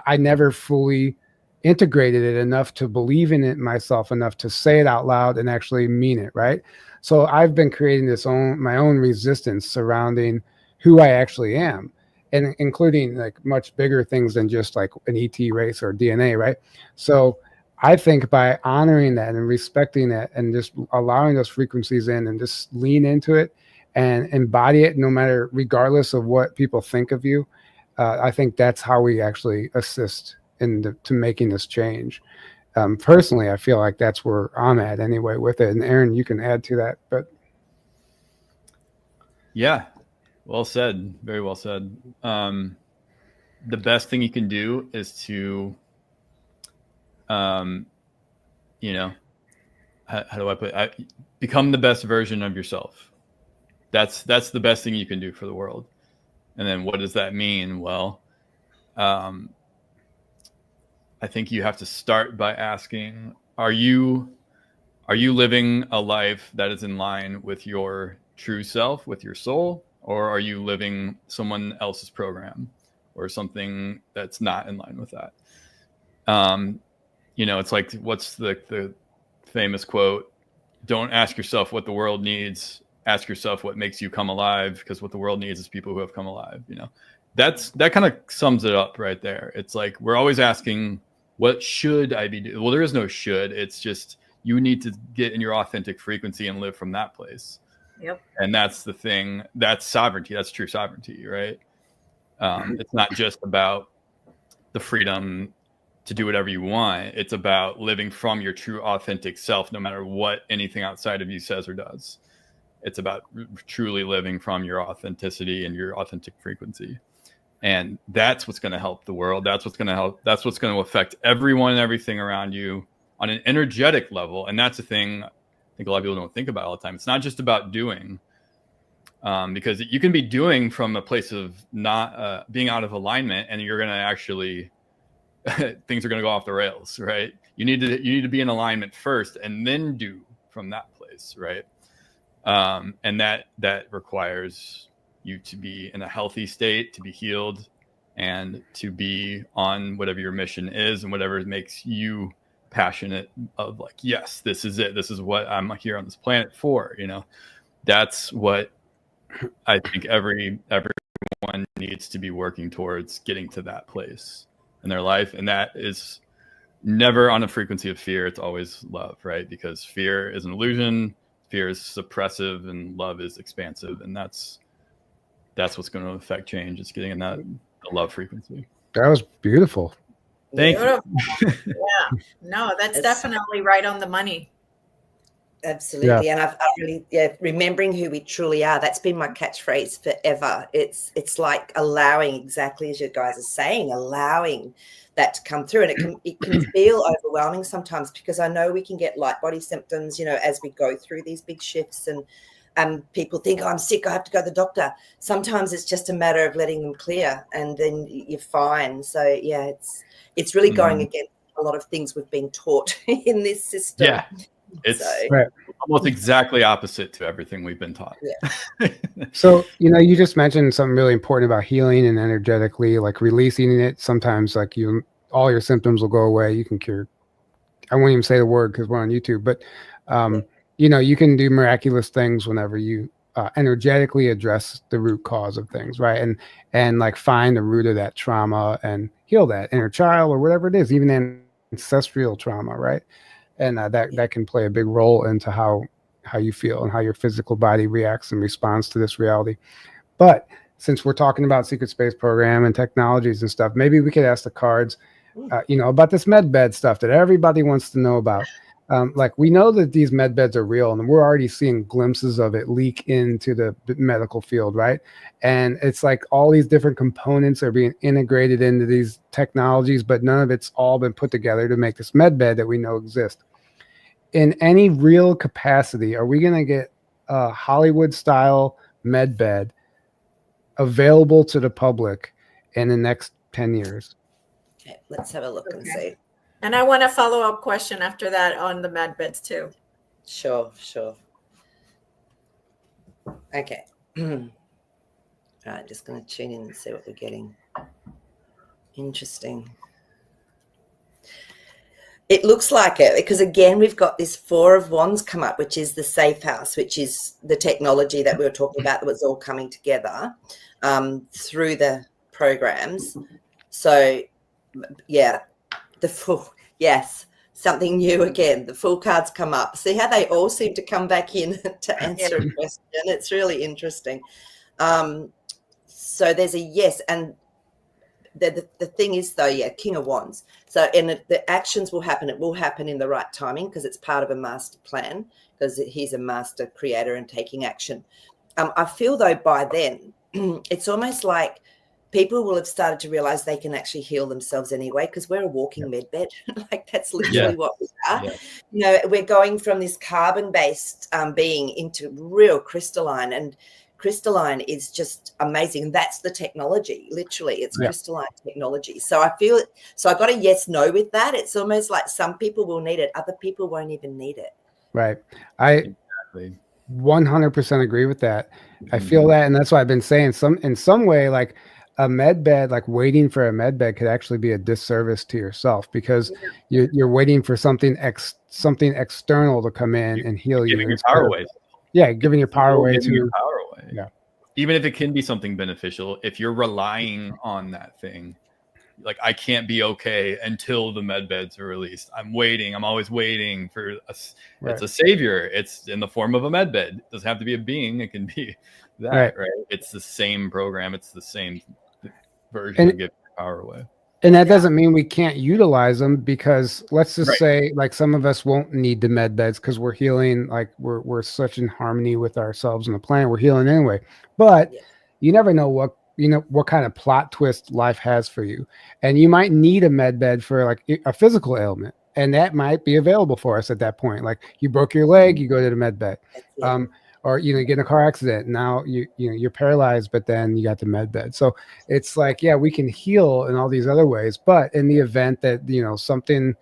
I never fully integrated it enough to believe in it myself enough to say it out loud and actually mean it, right? So I've been creating my own resistance surrounding who I actually am, and including like much bigger things than just like an ET race or DNA, right? So I think by honoring that and respecting that and just allowing those frequencies in and just lean into it and embody it, regardless of what people think of you, I think that's how we actually assist to making this change. Personally, I feel like that's where I'm at anyway with it. And Aaron, you can add to that. But yeah, well said. Very well said. The best thing you can do is to how do I put it? Become the best version of yourself. That's the best thing you can do for the world. And then what does that mean? Well, I think you have to start by asking, are you Are you living a life that is in line with your true self, with your soul, or are you living someone else's program or something that's not in line with that? You know, it's like, what's the famous quote? Don't ask yourself what the world needs. Ask yourself what makes you come alive, because what the world needs is people who have come alive. You know, that kind of sums it up right there. It's like, we're always asking, what should I be doing? Well, there is no should. It's just, you need to get in your authentic frequency and live from that place. Yep. And that's the thing. That's sovereignty. That's true sovereignty, right? It's not just about the freedom to do whatever you want. It's about living from your true authentic self, no matter what anything outside of you says or does. It's about truly living from your authenticity and your authentic frequency. And that's what's going to help the world. That's what's going to help. That's what's going to affect everyone and everything around you on an energetic level. And that's the thing I think a lot of people don't think about all the time. It's not just about doing, because you can be doing from a place of not being out of alignment, and you're going to actually things are going to go off the rails, right? You need to be in alignment first, and then do from that place, right? And that requires you to be in a healthy state, to be healed, and to be on whatever your mission is, and whatever makes you passionate of, like, yes, this is it. This is what I'm here on this planet for. You know, that's what I think everyone needs to be working towards, getting to that place in their life. And that is never on a frequency of fear. It's always love, right? Because fear is an illusion. Fear is suppressive, and love is expansive. And that's what's going to affect change. It's getting in that love frequency. That was beautiful. Thank you. Yeah, no, that's definitely right on the money. Absolutely. Yeah. And I've really, remembering who we truly are, that's been my catchphrase forever. It's like allowing, exactly as you guys are saying, allowing that to come through. And it can feel overwhelming sometimes, because I know we can get light body symptoms, you know, as we go through these big shifts, and people think, oh, I'm sick, I have to go to the doctor. Sometimes it's just a matter of letting them clear, and then you're fine. So yeah, it's really going against a lot of things we've been taught in this system. Yeah. It's almost exactly opposite to everything we've been taught. Yeah. So, you know, you just mentioned something really important about healing and energetically, like releasing it. Sometimes, like, all your symptoms will go away. You can cure. I won't even say the word because we're on YouTube, but you know, you can do miraculous things whenever you energetically address the root cause of things, right? And like find the root of that trauma and heal that inner child or whatever it is, even ancestral trauma, right? And that can play a big role into how you feel and how your physical body reacts and responds to this reality. But since we're talking about secret space program and technologies and stuff, maybe we could ask the cards, you know, about this Medbed stuff that everybody wants to know about. Like, we know that these Medbeds are real, and we're already seeing glimpses of it leak into the medical field, right? And it's like all these different components are being integrated into these technologies, but none of it's all been put together to make this Medbed that we know exists. In any real capacity, are we going to get a Hollywood-style Medbed available to the public in the next 10 years? Okay, let's have a look and see. And I want a follow-up question after that on the Medbeds too. Sure. Okay. All right, just going to tune in and see what we're getting. Interesting. It looks like it, because again, we've got this Four of Wands come up, which is the safe house, which is the technology that we were talking about that was all coming together through the programs. So, yeah, the Fool, yes, something new again. The Fool cards come up. See how they all seem to come back in to answer a question? It's really interesting. So there's a yes, and the thing is, though, King of Wands. So, and the actions will happen. It will happen in the right timing, because it's part of a master plan, because he's a master creator and taking action. I feel, though, by then, it's almost like people will have started to realize they can actually heal themselves anyway, because we're a walking Medbed. Like, that's literally what we are. Yeah. You know, we're going from this carbon-based being into real crystalline, and crystalline is just amazing. That's the technology. Literally, it's crystalline technology. So I feel so I got a yes, no with that. It's almost like some people will need it. Other people won't even need it. Right. I Exactly. 100% agree with that. I Mm-hmm. feel that, and that's why I've been saying in some way, like a med bed, like waiting for a med bed could actually be a disservice to yourself because you're waiting for something external to come in and heal you. Giving your instead power of- away. Yeah, giving your power away Giving your to power away. yeah. Even if it can be something beneficial, if you're relying on that thing, like I can't be okay until the med beds are released. I'm waiting. I'm always waiting for it's a savior. It's in the form of a med bed. It doesn't have to be a being. It can be that, right? It's the same program. It's the same version of giving your power away. And that doesn't mean we can't utilize them because let's just Right. say like some of us won't need the med beds because we're healing, like we're such in harmony with ourselves and the planet. We're healing anyway. But you never know what kind of plot twist life has for you. And you might need a med bed for like a physical ailment. And that might be available for us at that point. Like you broke your leg, you go to the med bed. Or you get in a car accident. Now you're paralyzed, but then you got the med bed. So it's like, yeah, we can heal in all these other ways. But in the event that something,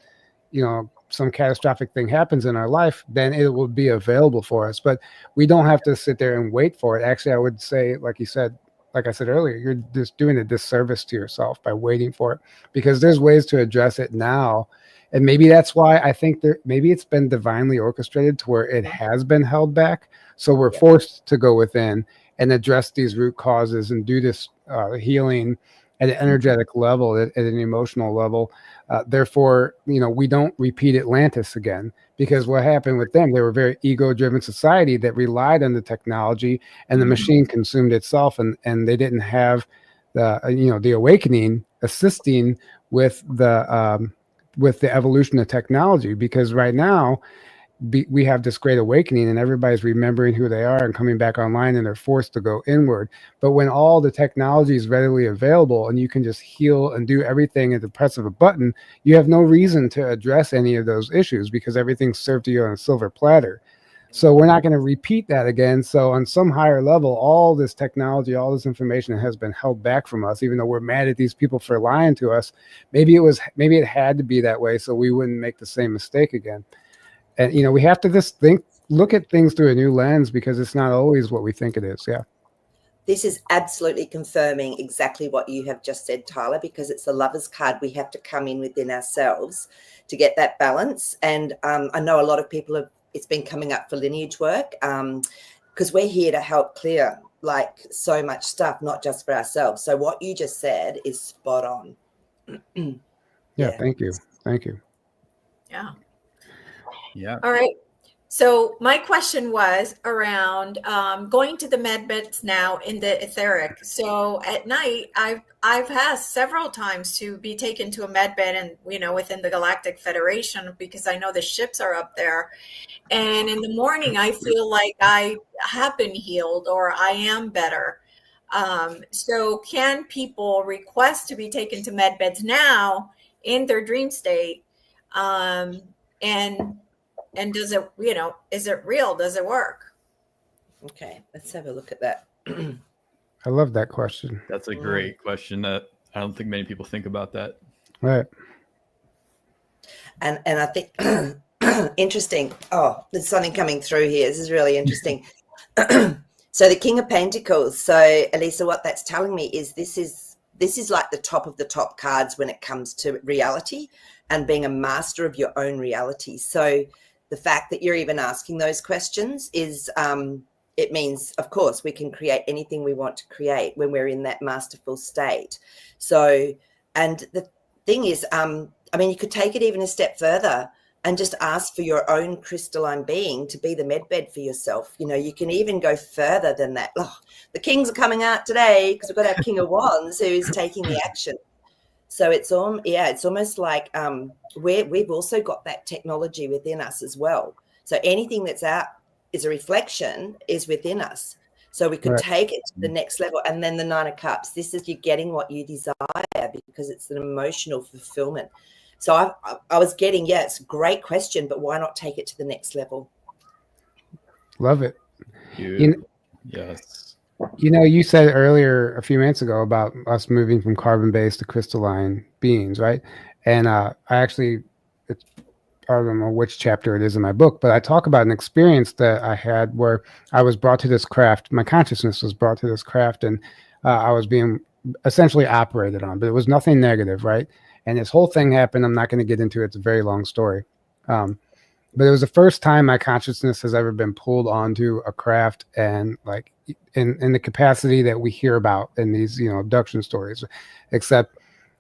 some catastrophic thing happens in our life, then it will be available for us. But we don't have to sit there and wait for it. Actually, I would say, like I said earlier, you're just doing a disservice to yourself by waiting for it because there's ways to address it now. And maybe that's why I think maybe it's been divinely orchestrated to where it has been held back. So we're forced to go within and address these root causes and do this healing at an energetic level, at an emotional level. Therefore, we don't repeat Atlantis again, because what happened with them, they were a very ego-driven society that relied on the technology, and the machine consumed itself, and they didn't have the awakening assisting with the evolution of technology. Because right now we have this great awakening and everybody's remembering who they are and coming back online, and they're forced to go inward. But when all the technology is readily available and you can just heal and do everything at the press of a button, you have no reason to address any of those issues because everything's served to you on a silver platter. So we're not going to repeat that again. So on some higher level, all this technology, all this information has been held back from us, even though we're mad at these people for lying to us. Maybe it had to be that way so we wouldn't make the same mistake again. And we have to just look at things through a new lens, because it's not always what we think it is. Yeah. This is absolutely confirming exactly what you have just said, Tyler, because it's the Lover's card. We have to come in within ourselves to get that balance. And I know a lot of people it's been coming up for lineage work, because we're here to help clear like so much stuff, not just for ourselves. So what you just said is spot on. Yeah. Thank you. Yeah. Yeah. All right. So my question was around going to the med beds now in the etheric. So at night, I've asked several times to be taken to a med bed, and within the Galactic Federation, because I know the ships are up there. And in the morning, I feel like I have been healed or I am better. So can people request to be taken to med beds now in their dream state? And does it, is it real? Does it work? Okay, let's have a look at that. I love that question. That's a great question that I don't think many people think about that. Right. And I think interesting. Oh, there's something coming through here. This is really interesting. So the King of Pentacles. So Elisa, what that's telling me is this is like the top of the top cards when it comes to reality and being a master of your own reality. So the fact that you're even asking those questions is it means, of course, we can create anything we want to create when we're in that masterful state. So, and the thing is, you could take it even a step further and just ask for your own crystalline being to be the medbed for yourself. You can even go further than that. Oh, the kings are coming out today because we've got our King of Wands who's taking the action. So it's almost like we've also got that technology within us as well. So anything that's out is a reflection is within us. So we could take it to the next level. And then the Nine of Cups, this is you getting what you desire, because it's an emotional fulfillment. So I was getting, it's a great question, but why not take it to the next level? Love it. Yes. You said earlier a few minutes ago about us moving from carbon-based to crystalline beings, right? And I don't know which chapter it is in my book, but I talk about an experience that I had where I was brought to this craft. My consciousness was brought to this craft, and I was being essentially operated on, but it was nothing negative, right? And this whole thing happened. I'm not going to get into it. It's a very long story. But it was the first time my consciousness has ever been pulled onto a craft, and like in the capacity that we hear about in these, abduction stories, except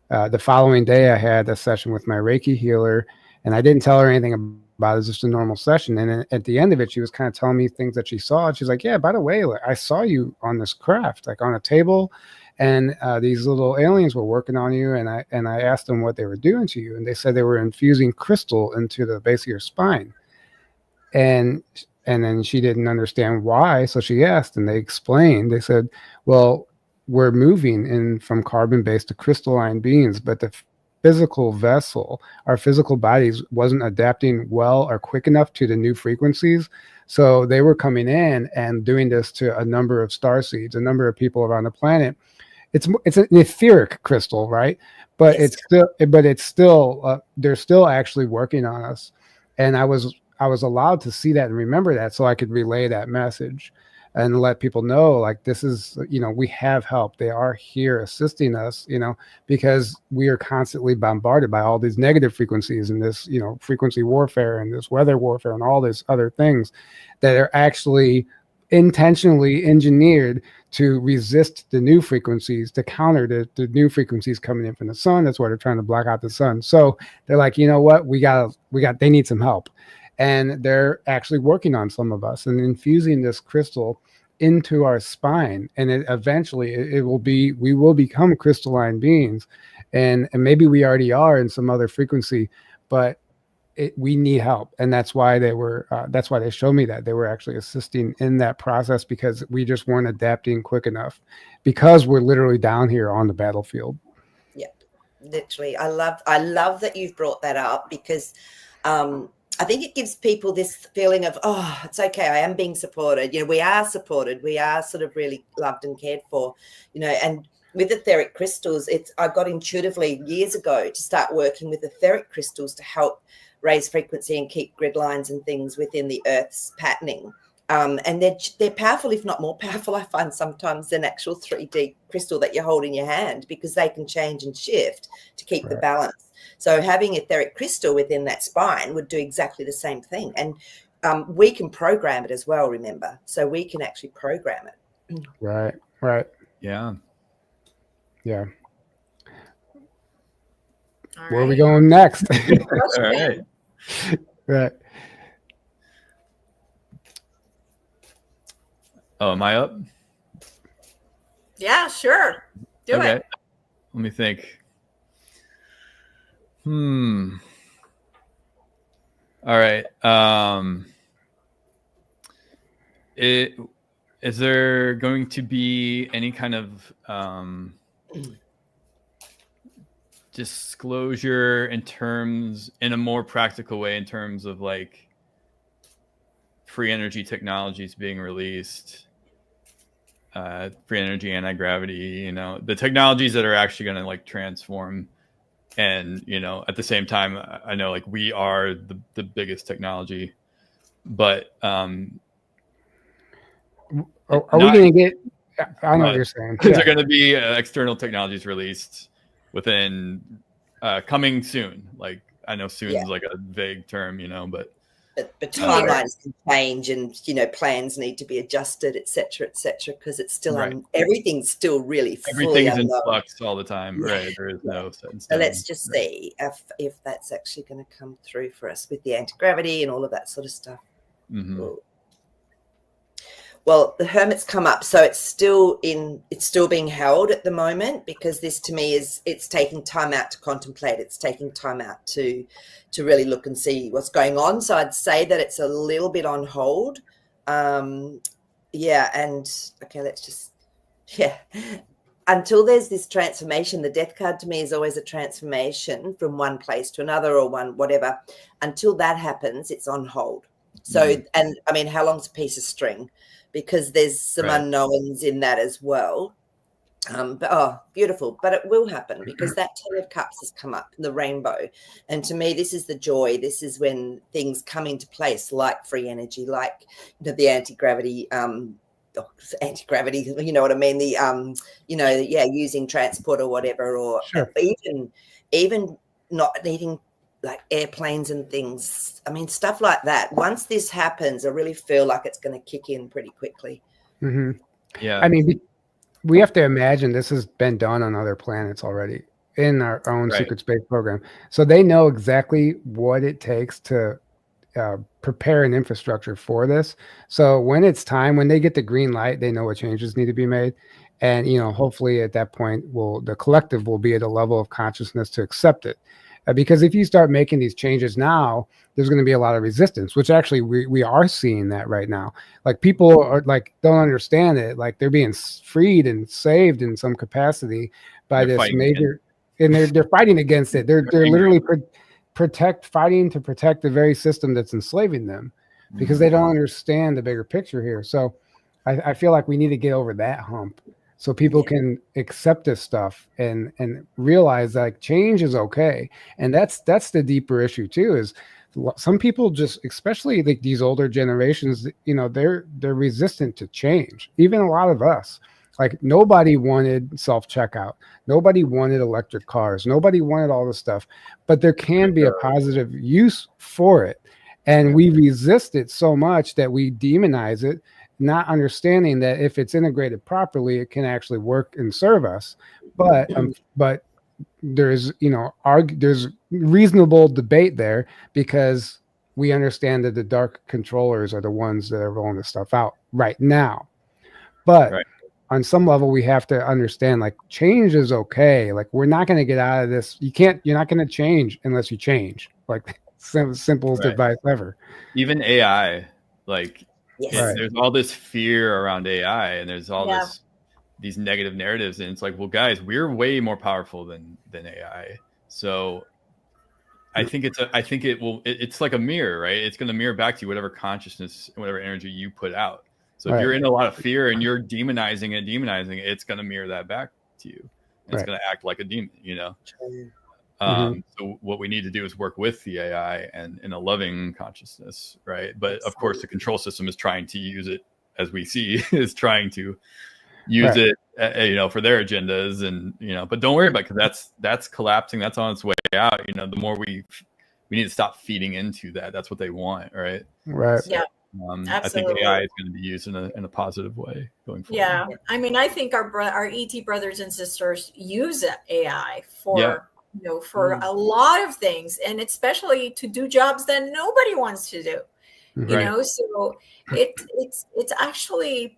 the following day I had a session with my Reiki healer, and I didn't tell her anything about it. It was just a normal session. And at the end of it, she was kind of telling me things that she saw. And she's like, yeah, by the way, I saw you on this craft, like on a table, and these little aliens were working on you. And I asked them what they were doing to you. And they said they were infusing crystal into the base of your spine. And then she didn't understand why. So she asked, and they explained. They said, well, we're moving in from carbon-based to crystalline beings, but the physical vessel, our physical bodies, wasn't adapting well or quick enough to the new frequencies. So they were coming in and doing this to a number of starseeds, a number of people around the planet. It's an etheric crystal, right? But Yes. it's still they're still actually working on us. And I was allowed to see that and remember that, so I could relay that message and let people know, like, this is, we have help. They are here assisting us, because we are constantly bombarded by all these negative frequencies and this, frequency warfare and this weather warfare and all these other things that are actually intentionally engineered to resist the new frequencies, to counter the new frequencies coming in from the sun. That's why they're trying to block out the sun. So they're like, you know what, they need some help. And they're actually working on some of us and infusing this crystal into our spine. And eventually we will become crystalline beings. And maybe we already are in some other frequency, but we need help. And that's why that's why they showed me that they were actually assisting in that process, because we just weren't adapting quick enough, because we're literally down here on the battlefield. Yeah, literally. I love that you've brought that up, because I think it gives people this feeling of, oh, it's okay, I am being supported. We are supported. We are sort of really loved and cared for, and with etheric crystals, I got intuitively years ago to start working with etheric crystals to help raise frequency and keep grid lines and things within the Earth's patterning. And they're powerful, if not more powerful, I find sometimes, than actual 3D crystal that you hold in your hand, because they can change and shift to keep the balance. So having etheric crystal within that spine would do exactly the same thing. And we can program it as well, remember. So we can actually program it. Right. Yeah. Where are we going next? All right. Right. Oh, am I up? Yeah, sure. Do it. Let me think. All right. Is there going to be any kind of disclosure in a more practical way, in terms of like free energy technologies being released, free energy, anti-gravity, the technologies that are actually going to like transform? And, at the same time, I know like we are the biggest technology, but are we going to get, I know what you're saying. Is there going to be external technologies released within coming soon? Like, I know soon is like a vague term, but timelines can change, and plans need to be adjusted, etc., because it's still everything's still really everything's in flux all the time, right? There is no set in stone. So let's just see if that's actually going to come through for us with the anti-gravity and all of that sort of stuff. Mm-hmm. Well, the Hermit's come up, so it's still being held at the moment, because this to me it's taking time out to contemplate. It's taking time out to really look and see what's going on. So I'd say that it's a little bit on hold. And okay, until there's this transformation. The Death card to me is always a transformation from one place to another, or whatever. Until that happens, it's on hold. So, and I mean, how long's a piece of string? Because there's some unknowns in that as well. But beautiful. But it will happen because that 10 of cups has come up, the rainbow. And to me, this is the joy. This is when things come into place, like free energy, like the anti-gravity, anti-gravity, you know what I mean? The, using transport or whatever, or Sure. even not needing like airplanes and things. I mean, stuff like that. Once this happens, I really feel like it's going to kick in pretty quickly. Mm-hmm. Yeah. I mean, we have to imagine this has been done on other planets already in our own secret space program. So they know exactly what it takes to prepare an infrastructure for this. So when it's time, when they get the green light, they know what changes need to be made. And, hopefully at that point, the collective will be at a level of consciousness to accept it. Because if you start making these changes now, there's going to be a lot of resistance, which actually we are seeing that right now. Like people are like, don't understand it. Like they're being freed and saved in some capacity by this major, and they're fighting against it. They're literally fighting to protect the very system that's enslaving them because they don't understand the bigger picture here. So I feel like we need to get over that hump so people can accept this stuff and realize like change is okay. And that's the deeper issue too, is some people just, especially like these older generations, they're resistant to change. Even a lot of us, like nobody wanted self-checkout. Nobody wanted electric cars. Nobody wanted all this stuff, but there can be a positive use for it. And we resist it so much that we demonize it, not understanding that if it's integrated properly, it can actually work and serve us. But there's there's reasonable debate there because we understand that the dark controllers are the ones that are rolling this stuff out right now. But on some level, we have to understand like change is okay. Like we're not going to get out of this. You're not going to change unless you change. Like simplest advice ever. Even AI, like there's all this fear around AI, and there's all these negative narratives, and it's like, well, guys, we're way more powerful than AI. So I think it's like a mirror, right? It's going to mirror back to you whatever consciousness and whatever energy you put out. So if you're in a lot of fear and you're demonizing it, it's going to mirror that back to you. And it's going to act like a demon, So what we need to do is work with the AI and in a loving consciousness, right? But of course, the control system is trying to use it, as we see, is trying to use it, for their agendas, and But don't worry about it, because that's collapsing. That's on its way out. The more we need to stop feeding into that. That's what they want, right? Right. Yeah. I think AI is going to be used in a positive way going forward. Yeah, I mean, I think our ET brothers and sisters use AI for for a lot of things, and especially to do jobs that nobody wants to do. So it's actually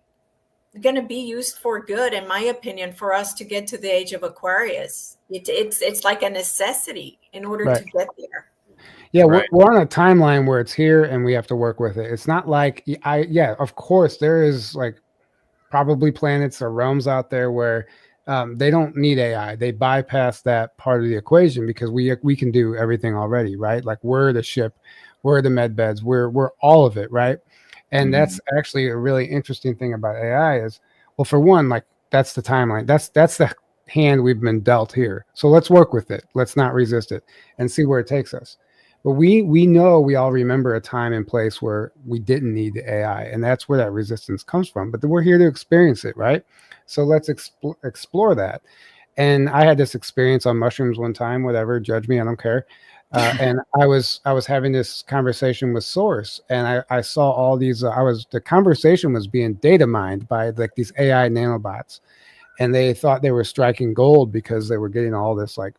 going to be used for good, in my opinion, for us to get to the age of Aquarius. It's like a necessity in order to get there. Yeah, we're on a timeline where it's here and we have to work with it. It's not like of course there is like probably planets or realms out there where they don't need AI. They bypass that part of the equation because we can do everything already, right? Like we're the ship, we're the Medbeds, we're all of it, right? And that's actually a really interesting thing about AI is, well, for one, like that's the timeline. That's the hand we've been dealt here. So let's work with it. Let's not resist it and see where it takes us. But we know, we all remember a time and place where we didn't need the AI, and that's where that resistance comes from. But we're here to experience it, right? So let's explore that. And I had this experience on mushrooms one time. Whatever, judge me, I don't care. And I was having this conversation with Source, and I saw all these. The conversation was being data mined by like these AI nanobots, and they thought they were striking gold because they were getting all this like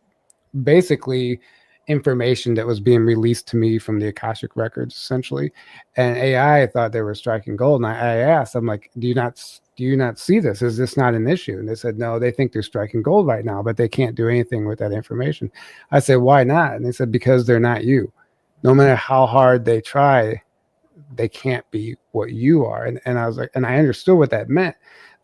basically information that was being released to me from the Akashic records, essentially. And AI thought they were striking gold. And I asked, I'm like, do you not see this? Is this not an issue? And they said, no, they think they're striking gold right now, but they can't do anything with that information. I said, why not? And they said, because they're not you. No matter how hard they try, they can't be what you are. And I was like, and I understood what that meant.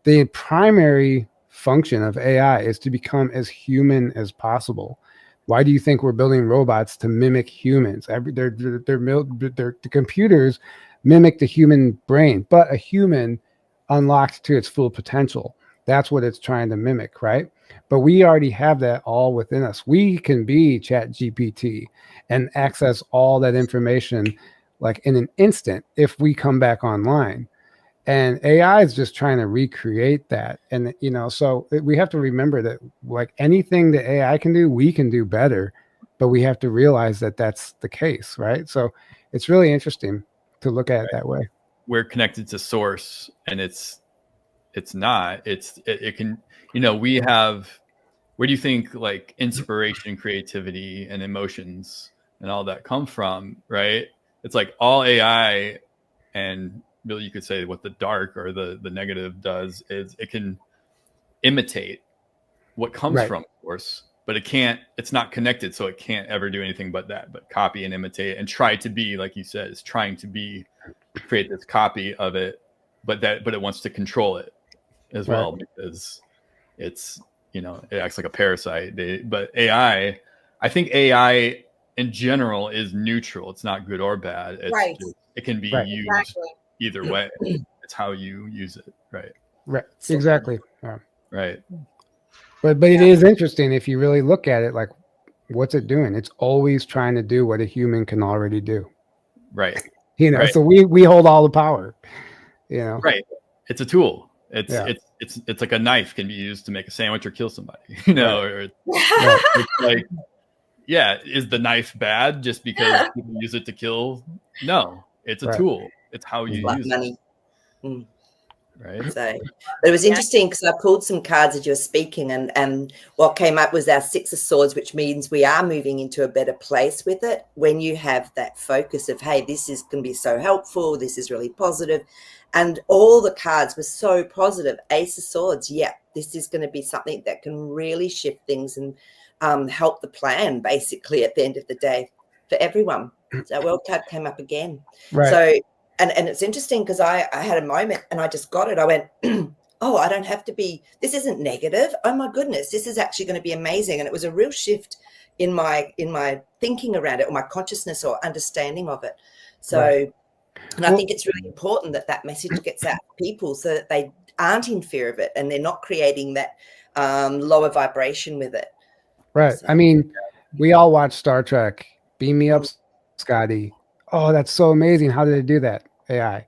The primary function of AI is to become as human as possible. Why do you think we're building robots to mimic humans? The computers mimic the human brain, but a human unlocked to its full potential. That's what it's trying to mimic, right? But we already have that all within us. We can be Chat GPT and access all that information like in an instant if we come back online. And AI is just trying to recreate that. And, you know, so we have to remember that like anything that AI can do, we can do better, but we have to realize that that's the case, right? So it's really interesting to look at it that way. We're connected to source, and it's not. It can, you know, we have. Where do you think like inspiration, creativity, and emotions and all that come from? Right? It's like all AI, and really you could say what the dark or the negative does is it can imitate what comes from source, but it's not connected, so it can't ever do anything but copy and imitate and try to be, like you said, is trying to create this copy of it, but it wants to control it as well, because it's, you know, it acts like a parasite. But AI, I think AI in general is neutral. It's not good or bad. It can be used either way. It's how you use it. Right. Exactly. Right. But it is interesting if you really look at it, like what's it doing? It's always trying to do what a human can already do. Right. You know, so we hold all the power, you know. Right. It's a tool. It's like a knife can be used to make a sandwich or kill somebody, you know, or it's like, is the knife bad just because people use it to kill? No, it's a tool. It's how you use money. it. Right. So, but it was interesting because I pulled some cards as you were speaking, and what came up was our Six of Swords, which means we are moving into a better place with it. When you have that focus of, hey, this is going to be so helpful, this is really positive, and all the cards were so positive. Ace of Swords, this is going to be something that can really shift things and help the plan, basically, at the end of the day for everyone. So World card came up again. Right. So. And it's interesting because I had a moment and I just got it. I went, oh, I don't have to be, this isn't negative. Oh my goodness, this is actually going to be amazing. And it was a real shift in my thinking around it, or my consciousness or understanding of it. So, and I think it's really important that message gets out to people so that they aren't in fear of it and they're not creating that lower vibration with it. Right. So, I mean, we all watch Star Trek. Beam me up, Scotty. Oh, that's so amazing. How did they do that? AI.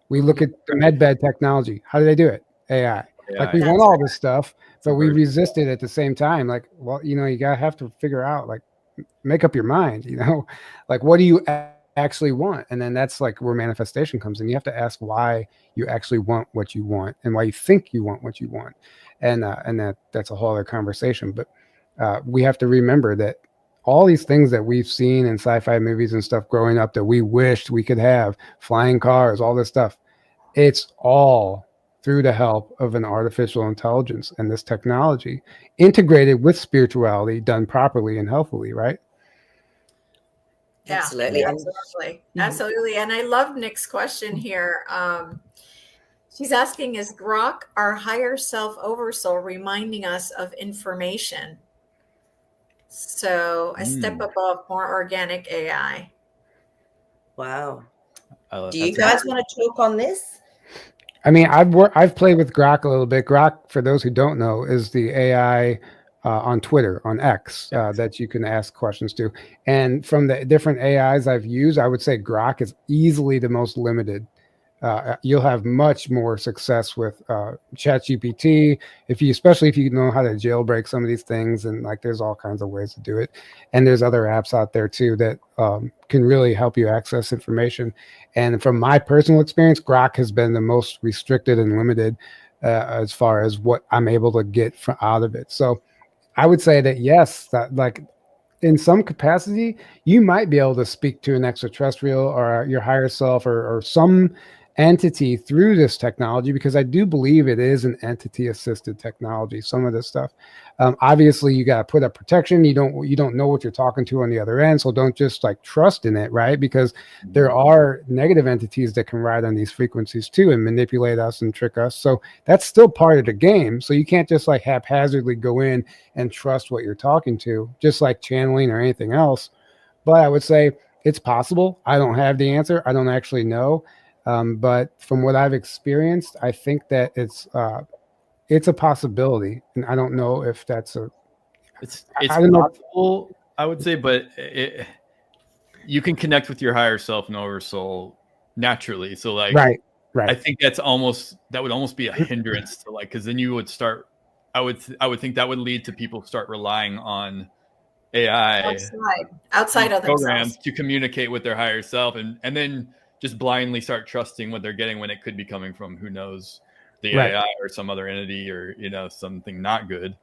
We look at the Medbed technology. How did they do it? AI. Like we want all this stuff, but we resisted at the same time. Like, well, you know, you have to figure out, like, make up your mind, you know, like, what do you actually want? And then that's like where manifestation comes in. You have to ask why you actually want what you want and why you think you want what you want. And that's a whole other conversation. But we have to remember that all these things that we've seen in sci-fi movies and stuff growing up that we wished we could have, flying cars, all this stuff, it's all through the help of an artificial intelligence and this technology integrated with spirituality done properly and healthily, right? Yeah, absolutely. Absolutely. And I love Nick's question here. She's asking, is Grok our higher self oversoul reminding us of information? So a step above more organic AI. Wow. Do you guys want to talk on this? I mean, I've played with Grok a little bit. Grok, for those who don't know, is the AI on Twitter, on X, that you can ask questions to. And from the different AIs I've used, I would say Grok is easily the most limited. You'll have much more success with ChatGPT especially if you know how to jailbreak some of these things, and like there's all kinds of ways to do it. And there's other apps out there too that can really help you access information. And from my personal experience, Grok has been the most restricted and limited as far as what I'm able to get out of it. So I would say that yes, that like in some capacity, you might be able to speak to an extraterrestrial or your higher self or some entity through this technology, because I do believe it is an entity assisted technology. Some of this stuff, obviously, you got to put up protection. You don't know what you're talking to on the other end, so don't just like trust in it, right? Because there are negative entities that can ride on these frequencies too and manipulate us and trick us. So that's still part of the game. So you can't just like haphazardly go in and trust what you're talking to, just like channeling or anything else. But I would say it's possible. I don't have the answer. I don't actually know. But from what I've experienced, I think that it's a possibility, and I don't know if that's a. It's I don't know. possible, I would say, but you can connect with your higher self and oversoul naturally. So like, Right. I think that would almost be a hindrance to like, because then you would start. I would think that would lead to people start relying on AI outside of programs themselves to communicate with their higher self, and then just blindly start trusting what they're getting when it could be coming from who knows, the AI or some other entity, or something not good.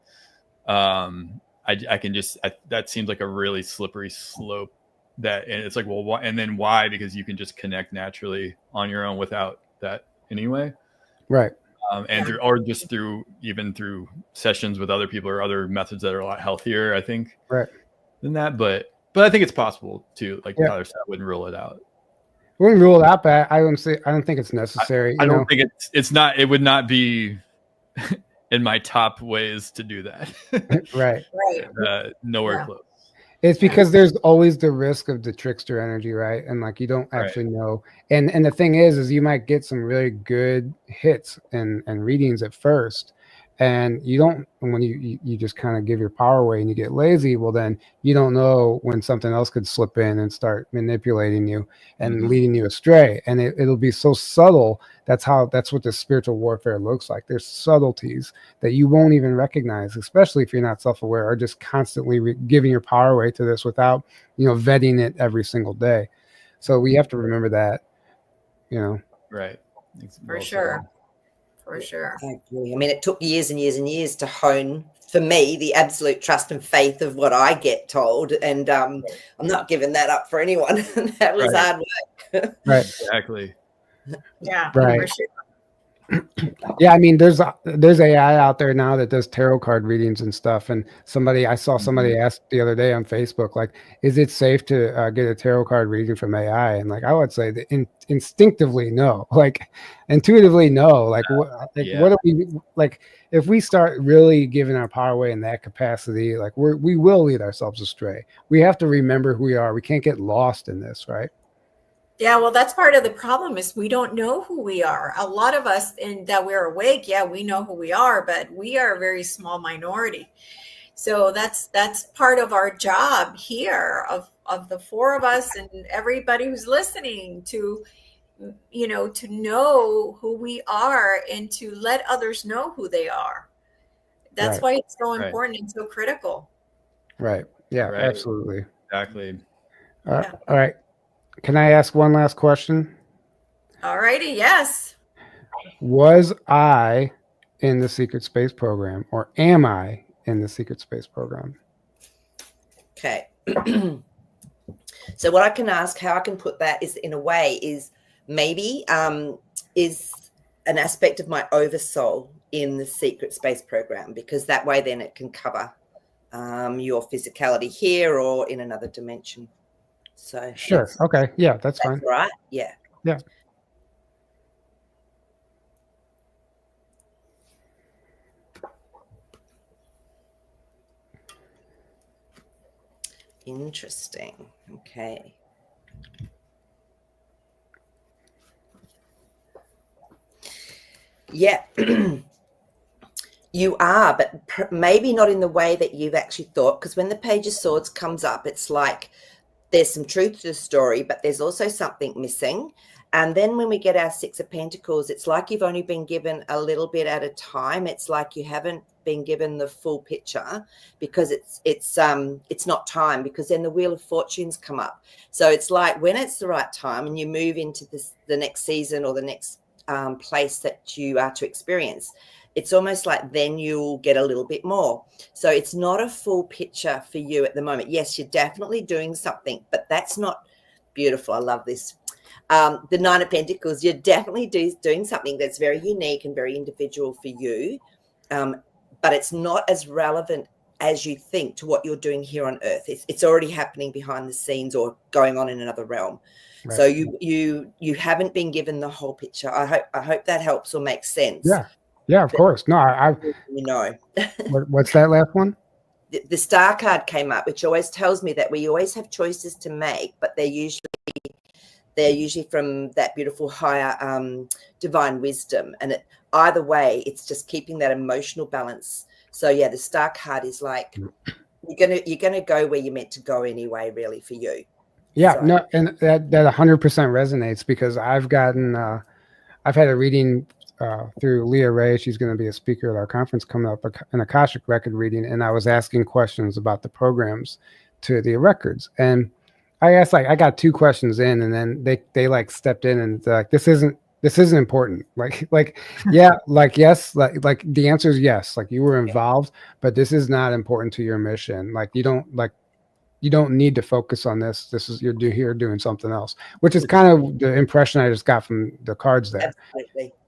I can just that seems like a really slippery slope. And it's like, well, and then why? Because you can just connect naturally on your own without that anyway. Right. And through sessions with other people or other methods that are a lot healthier, I think, than that. But I think it's possible too. Like Tyler said, I wouldn't rule it out. Wouldn't rule it out, but I don't think it's necessary. I don't think it's not. It would not be in my top ways to do that. Right. Nowhere close. It's because there's always the risk of the trickster energy, right? And like you don't actually know. And the thing is you might get some really good hits and readings at first. And you don't, when you just kind of give your power away and you get lazy, well, then you don't know when something else could slip in and start manipulating you and leading you astray. And it'll be so subtle. That's what the spiritual warfare looks like. There's subtleties that you won't even recognize, especially if you're not self-aware or just constantly giving your power away to this without, vetting it every single day. So we have to remember that, Right. For sure. For sure. I agree. I mean, it took years and years and years to hone, for me, the absolute trust and faith of what I get told. And I'm not giving that up for anyone. That was hard work. Right. Exactly. Yeah. Right. For sure. Yeah, I mean, there's AI out there now that does tarot card readings and stuff. And I saw somebody ask the other day on Facebook, like, is it safe to get a tarot card reading from AI? And like, I would say that instinctively, no. Like, intuitively, no. Like, what do we like? If we start really giving our power away in that capacity, like we will lead ourselves astray. We have to remember who we are. We can't get lost in this, right? Yeah, well, that's part of the problem is we don't know who we are. A lot of us that we're awake, we know who we are, but we are a very small minority. So that's part of our job here of the four of us and everybody who's listening to know who we are and to let others know who they are. That's why it's so important and so critical. Right. Yeah, absolutely. Exactly. All right. Can I ask one last question? All righty. Yes. Was I in the Secret Space program, or am I in the Secret Space program? Okay. So what I can ask, how I can put that is in a way is maybe is an aspect of my oversoul in the Secret Space program, because that way then it can cover your physicality here or in another dimension. So sure. Okay. Yeah, that's fine. Right. Yeah. Yeah. Interesting. Okay. Yeah. You are, but maybe not in the way that you've actually thought, because when the Page of Swords comes up, it's like there's some truth to the story, but there's also something missing. And then when we get our Six of Pentacles, it's like you've only been given a little bit at a time. It's like you haven't been given the full picture, because it's not time, because then the Wheel of Fortunes come up. So it's like when it's the right time and you move into the next season or the next place that you are to experience, it's almost like then you'll get a little bit more. So it's not a full picture for you at the moment. Yes, you're definitely doing something, but that's not beautiful. I love this. The Nine of Pentacles, you're definitely doing something that's very unique and very individual for you, but it's not as relevant as you think to what you're doing here on Earth. It's already happening behind the scenes or going on in another realm. Right. So you haven't been given the whole picture. I hope that helps or makes sense. Yeah, of course. No, what's that last one? The Star card came up, which always tells me that we always have choices to make, but they're usually they're usually from that beautiful higher divine wisdom. And either way, it's just keeping that emotional balance. So yeah, the star card is like you're gonna go where you're meant to go anyway, really, for you. Yeah, So. no, and that 100% resonates, because I've had a reading through Leah Ray. She's going to be a speaker at our conference coming up, an Akashic record reading, and I was asking questions about the programs to the records, and I asked, like, I got 2 questions in, and then they like stepped in and they're like, this isn't important. Like yeah, like yes, like the answer is yes, like you were involved, but this is not important to your mission. Like you don't need to focus on this. This is, you're here doing something else, which is kind of the impression I just got from the cards there.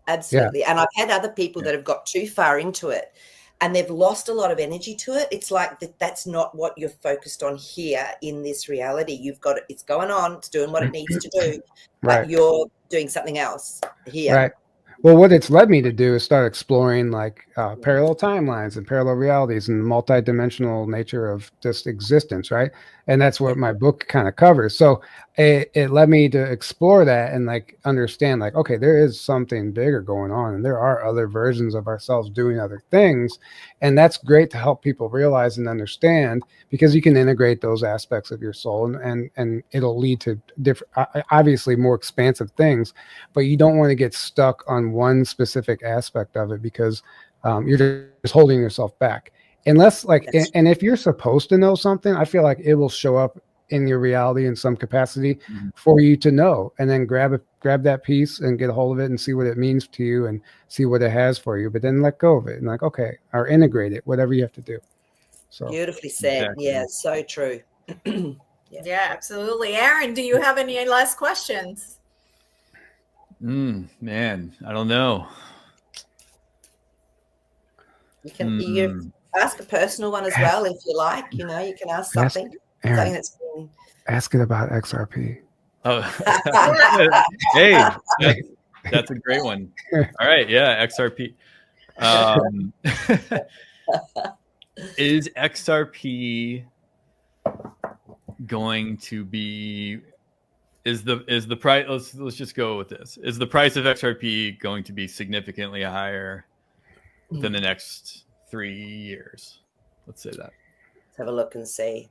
Absolutely. Yeah. And I've had other people that have got too far into it and they've lost a lot of energy to it. It's like that's not what you're focused on here in this reality. You've got it. It's going on. It's doing what it needs to do, but you're doing something else here. Right. Well, what it's led me to do is start exploring like parallel timelines and parallel realities and the multidimensional nature of just existence, right? And that's what my book kind of covers. So it led me to explore that and like understand, like, okay, there is something bigger going on, and there are other versions of ourselves doing other things, and that's great to help people realize and understand, because you can integrate those aspects of your soul, and it'll lead to different, obviously more expansive things, but you don't want to get stuck on one specific aspect of it, because you're just holding yourself back. Unless like, and if you're supposed to know something, I feel like it will show up in your reality in some capacity for you to know, and then grab that piece and get a hold of it and see what it means to you and see what it has for you, but then let go of it and like, okay, or integrate it, whatever you have to do. So beautifully said. Exactly. Yeah, so true. Yeah, absolutely. Aaron, do you have any last questions? Man, I don't know. You can ask a personal one as well if you like. You know, you can ask something. Aaron, that's been... Ask it about XRP. Oh, hey, that's a great one. All right, yeah, XRP. Is XRP going to be? Is the price? Let's just go with this. Is the price of XRP going to be significantly higher than the next 3 years? Let's say that. Let's have a look and see.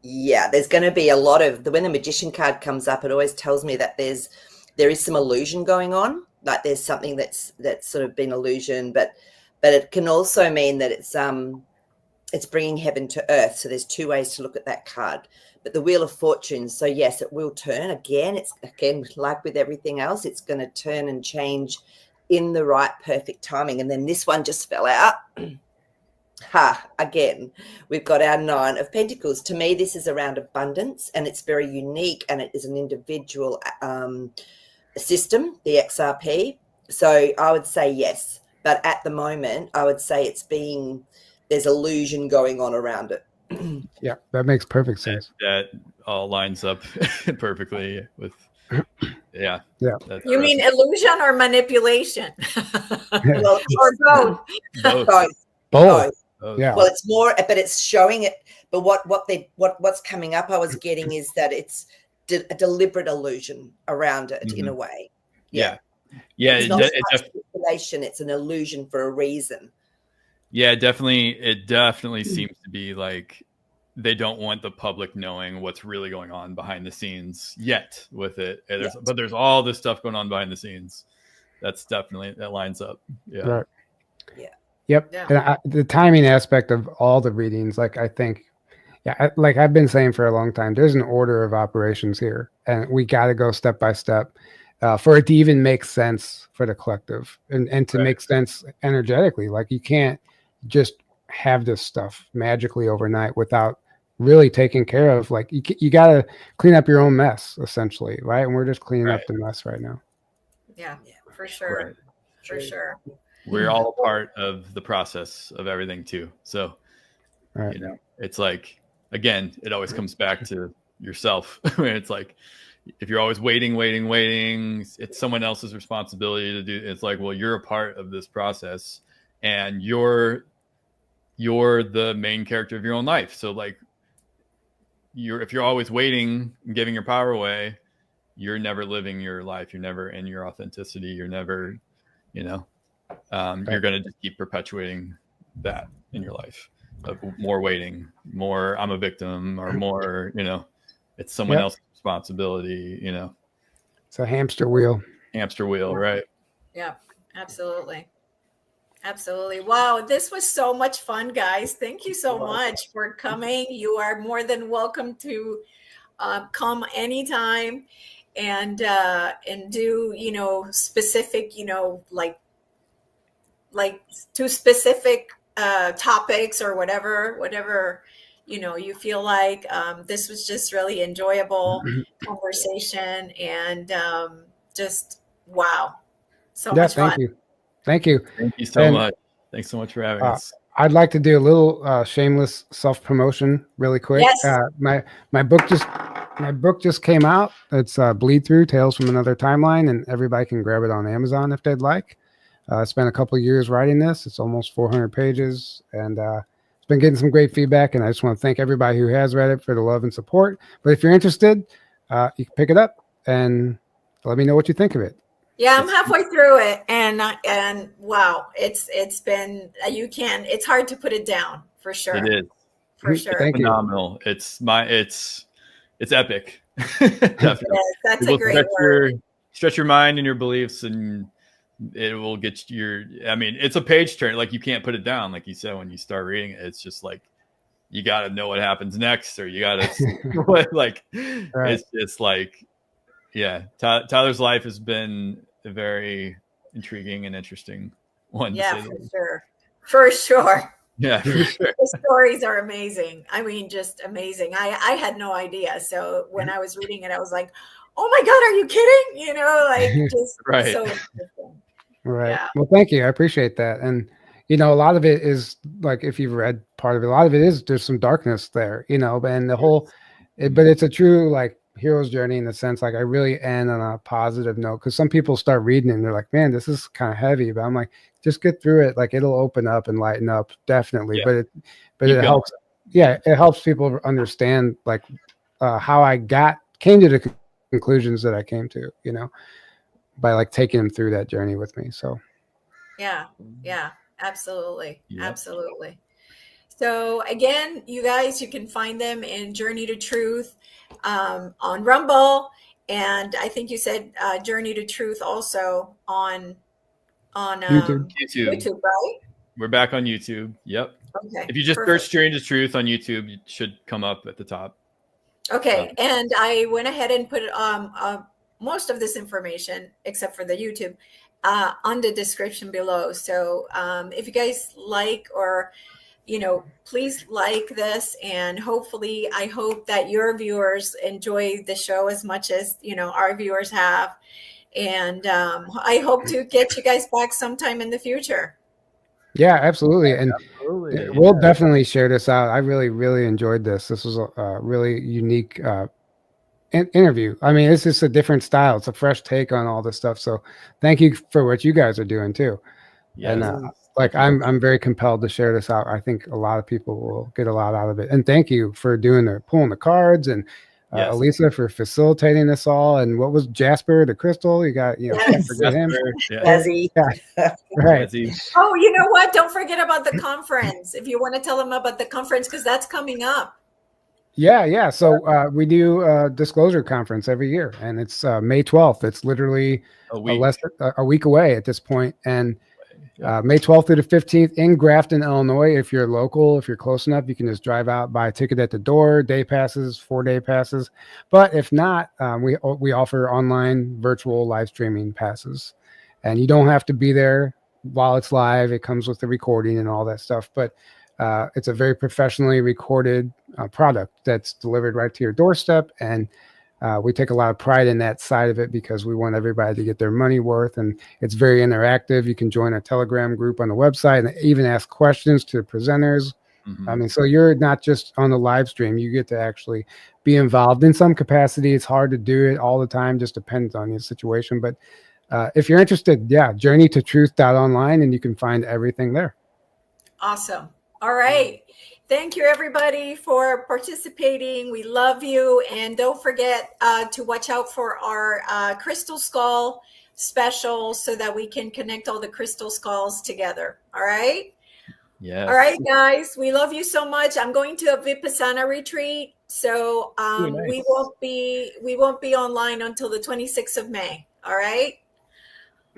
Yeah, there's going to be a lot of when the magician card comes up, it always tells me that there is some illusion going on. Like there's something that's sort of been illusion, but it can also mean that it's bringing heaven to earth. So there's 2 ways to look at that card. But the Wheel of Fortune, so yes, it will turn again. It's again like with everything else, it's going to turn and change in the right perfect timing. And then this one just fell out. Again, we've got our 9 of Pentacles. To me, this is around abundance, and it's very unique, and it is an individual system, the XRP. So I would say yes, but at the moment, I would say there's illusion going on around it. Yeah, that makes perfect sense. That all lines up perfectly with, yeah. You mean illusion or manipulation? Well, or both? Both. Yeah. Well, it's more, but it's showing it. But what's coming up, I was getting is that it's a deliberate illusion around it in a way. Yeah. It's not manipulation; it's an illusion for a reason. Yeah, it definitely seems to be like they don't want the public knowing what's really going on behind the scenes yet with it. But there's all this stuff going on behind the scenes. That lines up. Yeah. Right. Yeah. Yep. Yeah. And the timing aspect of all the readings, like I think, like I've been saying for a long time, there's an order of operations here, and we got to go step by step for it to even make sense for the collective and to make sense energetically. Like you can't just have this stuff magically overnight without really taking care of, like you got to clean up your own mess essentially, right? And we're just cleaning up the mess right now. Yeah, for sure. Right. For sure. We're all part of the process of everything too. So, you know, it's like, again, it always comes back to yourself. It's like, if you're always waiting, it's someone else's responsibility to do. It's like, well, you're a part of this process. and you're the main character of your own life. So like if you're always waiting and giving your power away, you're never living your life. You're never in your authenticity. You're never, you're going to just keep perpetuating that in your life. More waiting, more I'm a victim, or more, it's someone else's responsibility, It's a hamster wheel. Right? Yeah, absolutely. Absolutely. Wow. This was so much fun, guys. Thank you so much for coming. You are more than welcome to come anytime and do, specific, like to specific topics or whatever, you feel like. This was just really enjoyable conversation, and just, wow. So much fun. Thank you. Thank you so much. Thanks so much for having us. I'd like to do a little shameless self-promotion really quick. Yes. My book just came out. It's Bleed Through Tales from Another Timeline, and everybody can grab it on Amazon if they'd like. I spent a couple of years writing this. It's almost 400 pages, and it's been getting some great feedback, and I just want to thank everybody who has read it for the love and support. But if you're interested, you can pick it up and let me know what you think of it. Yeah, I'm halfway through it, and wow, it's been, it's hard to put it down, for sure. It is, for sure. Thank you. Phenomenal. It's epic. Definitely. Yes, that's a great word. Stretch your mind and your beliefs, and it will get it's a page turn. Like, you can't put it down. Like you said, when you start reading it, it's just like, you got to know what happens next, or you got to right. It's just like, yeah, Tyler's life has been a very intriguing and interesting one. Yeah, for sure. Yeah, for sure. The stories are amazing. I mean, just amazing. I had no idea. So when I was reading it, I was like, oh my God, are you kidding? Just right. So interesting. Right. Yeah. Well, thank you. I appreciate that. And, a lot of it is, like, if you've read part of it, a lot of it is, there's some darkness there, and the whole, but it's a true, like, hero's journey in the sense, like, I really end on a positive note, because some people start reading it and they're like, man, this is kind of heavy, but I'm like, just get through it. Like, it'll open up and lighten up, definitely. Yeah. But it helps. Yeah. It helps people understand, like, how I came to the conclusions that I came to, by, like, taking them through that journey with me. So. Yeah. Absolutely. Yep. Absolutely. So again, you guys, you can find them in Journey to Truth on Rumble, and I think you said Journey to Truth also on YouTube, right? We're back on YouTube. Yep. Okay. If you just search Journey to Truth on YouTube, it should come up at the top. Okay, and I went ahead and put most of this information, except for the YouTube, on the description below. So if you guys like, or please like this, and hopefully, I hope that your viewers enjoy the show as much as our viewers have, and I hope to get you guys back sometime in the future. Yeah, absolutely. And we'll definitely share this out. I really, really enjoyed this. This was a really unique interview. I mean, it's just a different style. It's a fresh take on all this stuff. So thank you for what you guys are doing too. Yes. And I'm very compelled to share this out. I think a lot of people will get a lot out of it. And thank you for pulling the cards, and Elisa for facilitating this all. And what was Jasper, the crystal? You got, can't forget him. Yeah. Right. Oh, you know what? Don't forget about the conference. If you want to tell them about the conference, because that's coming up. Yeah. So we do a disclosure conference every year, and it's May 12th. It's literally a week away at this point. And May 12th through the 15th in Grafton, Illinois. If you're local, if you're close enough, you can just drive out, buy a ticket at the door, day passes, 4-day passes. But if not, we offer online virtual live streaming passes, and you don't have to be there while it's live. It comes with the recording and all that stuff. But it's a very professionally recorded product that's delivered right to your doorstep. And we take a lot of pride in that side of it, because we want everybody to get their money worth. And it's very interactive. You can join our Telegram group on the website and even ask questions to the presenters. Mm-hmm. I mean, so you're not just on the live stream, you get to actually be involved in some capacity. It's hard to do it all the time, just depends on your situation. But if you're interested, journeytotruth.online, and you can find everything there. Awesome. All right. Thank you, everybody, for participating. We love you. And don't forget to watch out for our Crystal Skull special so that we can connect all the crystal skulls together. All right. Yes. All right, guys. We love you so much. I'm going to a Vipassana retreat. So Nice. we won't be online until the 26th of May. All right.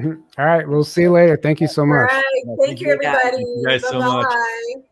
All right. We'll see you later. Thank you so much. All right. Thank you, everybody. Thank you guys so much. Bye-bye.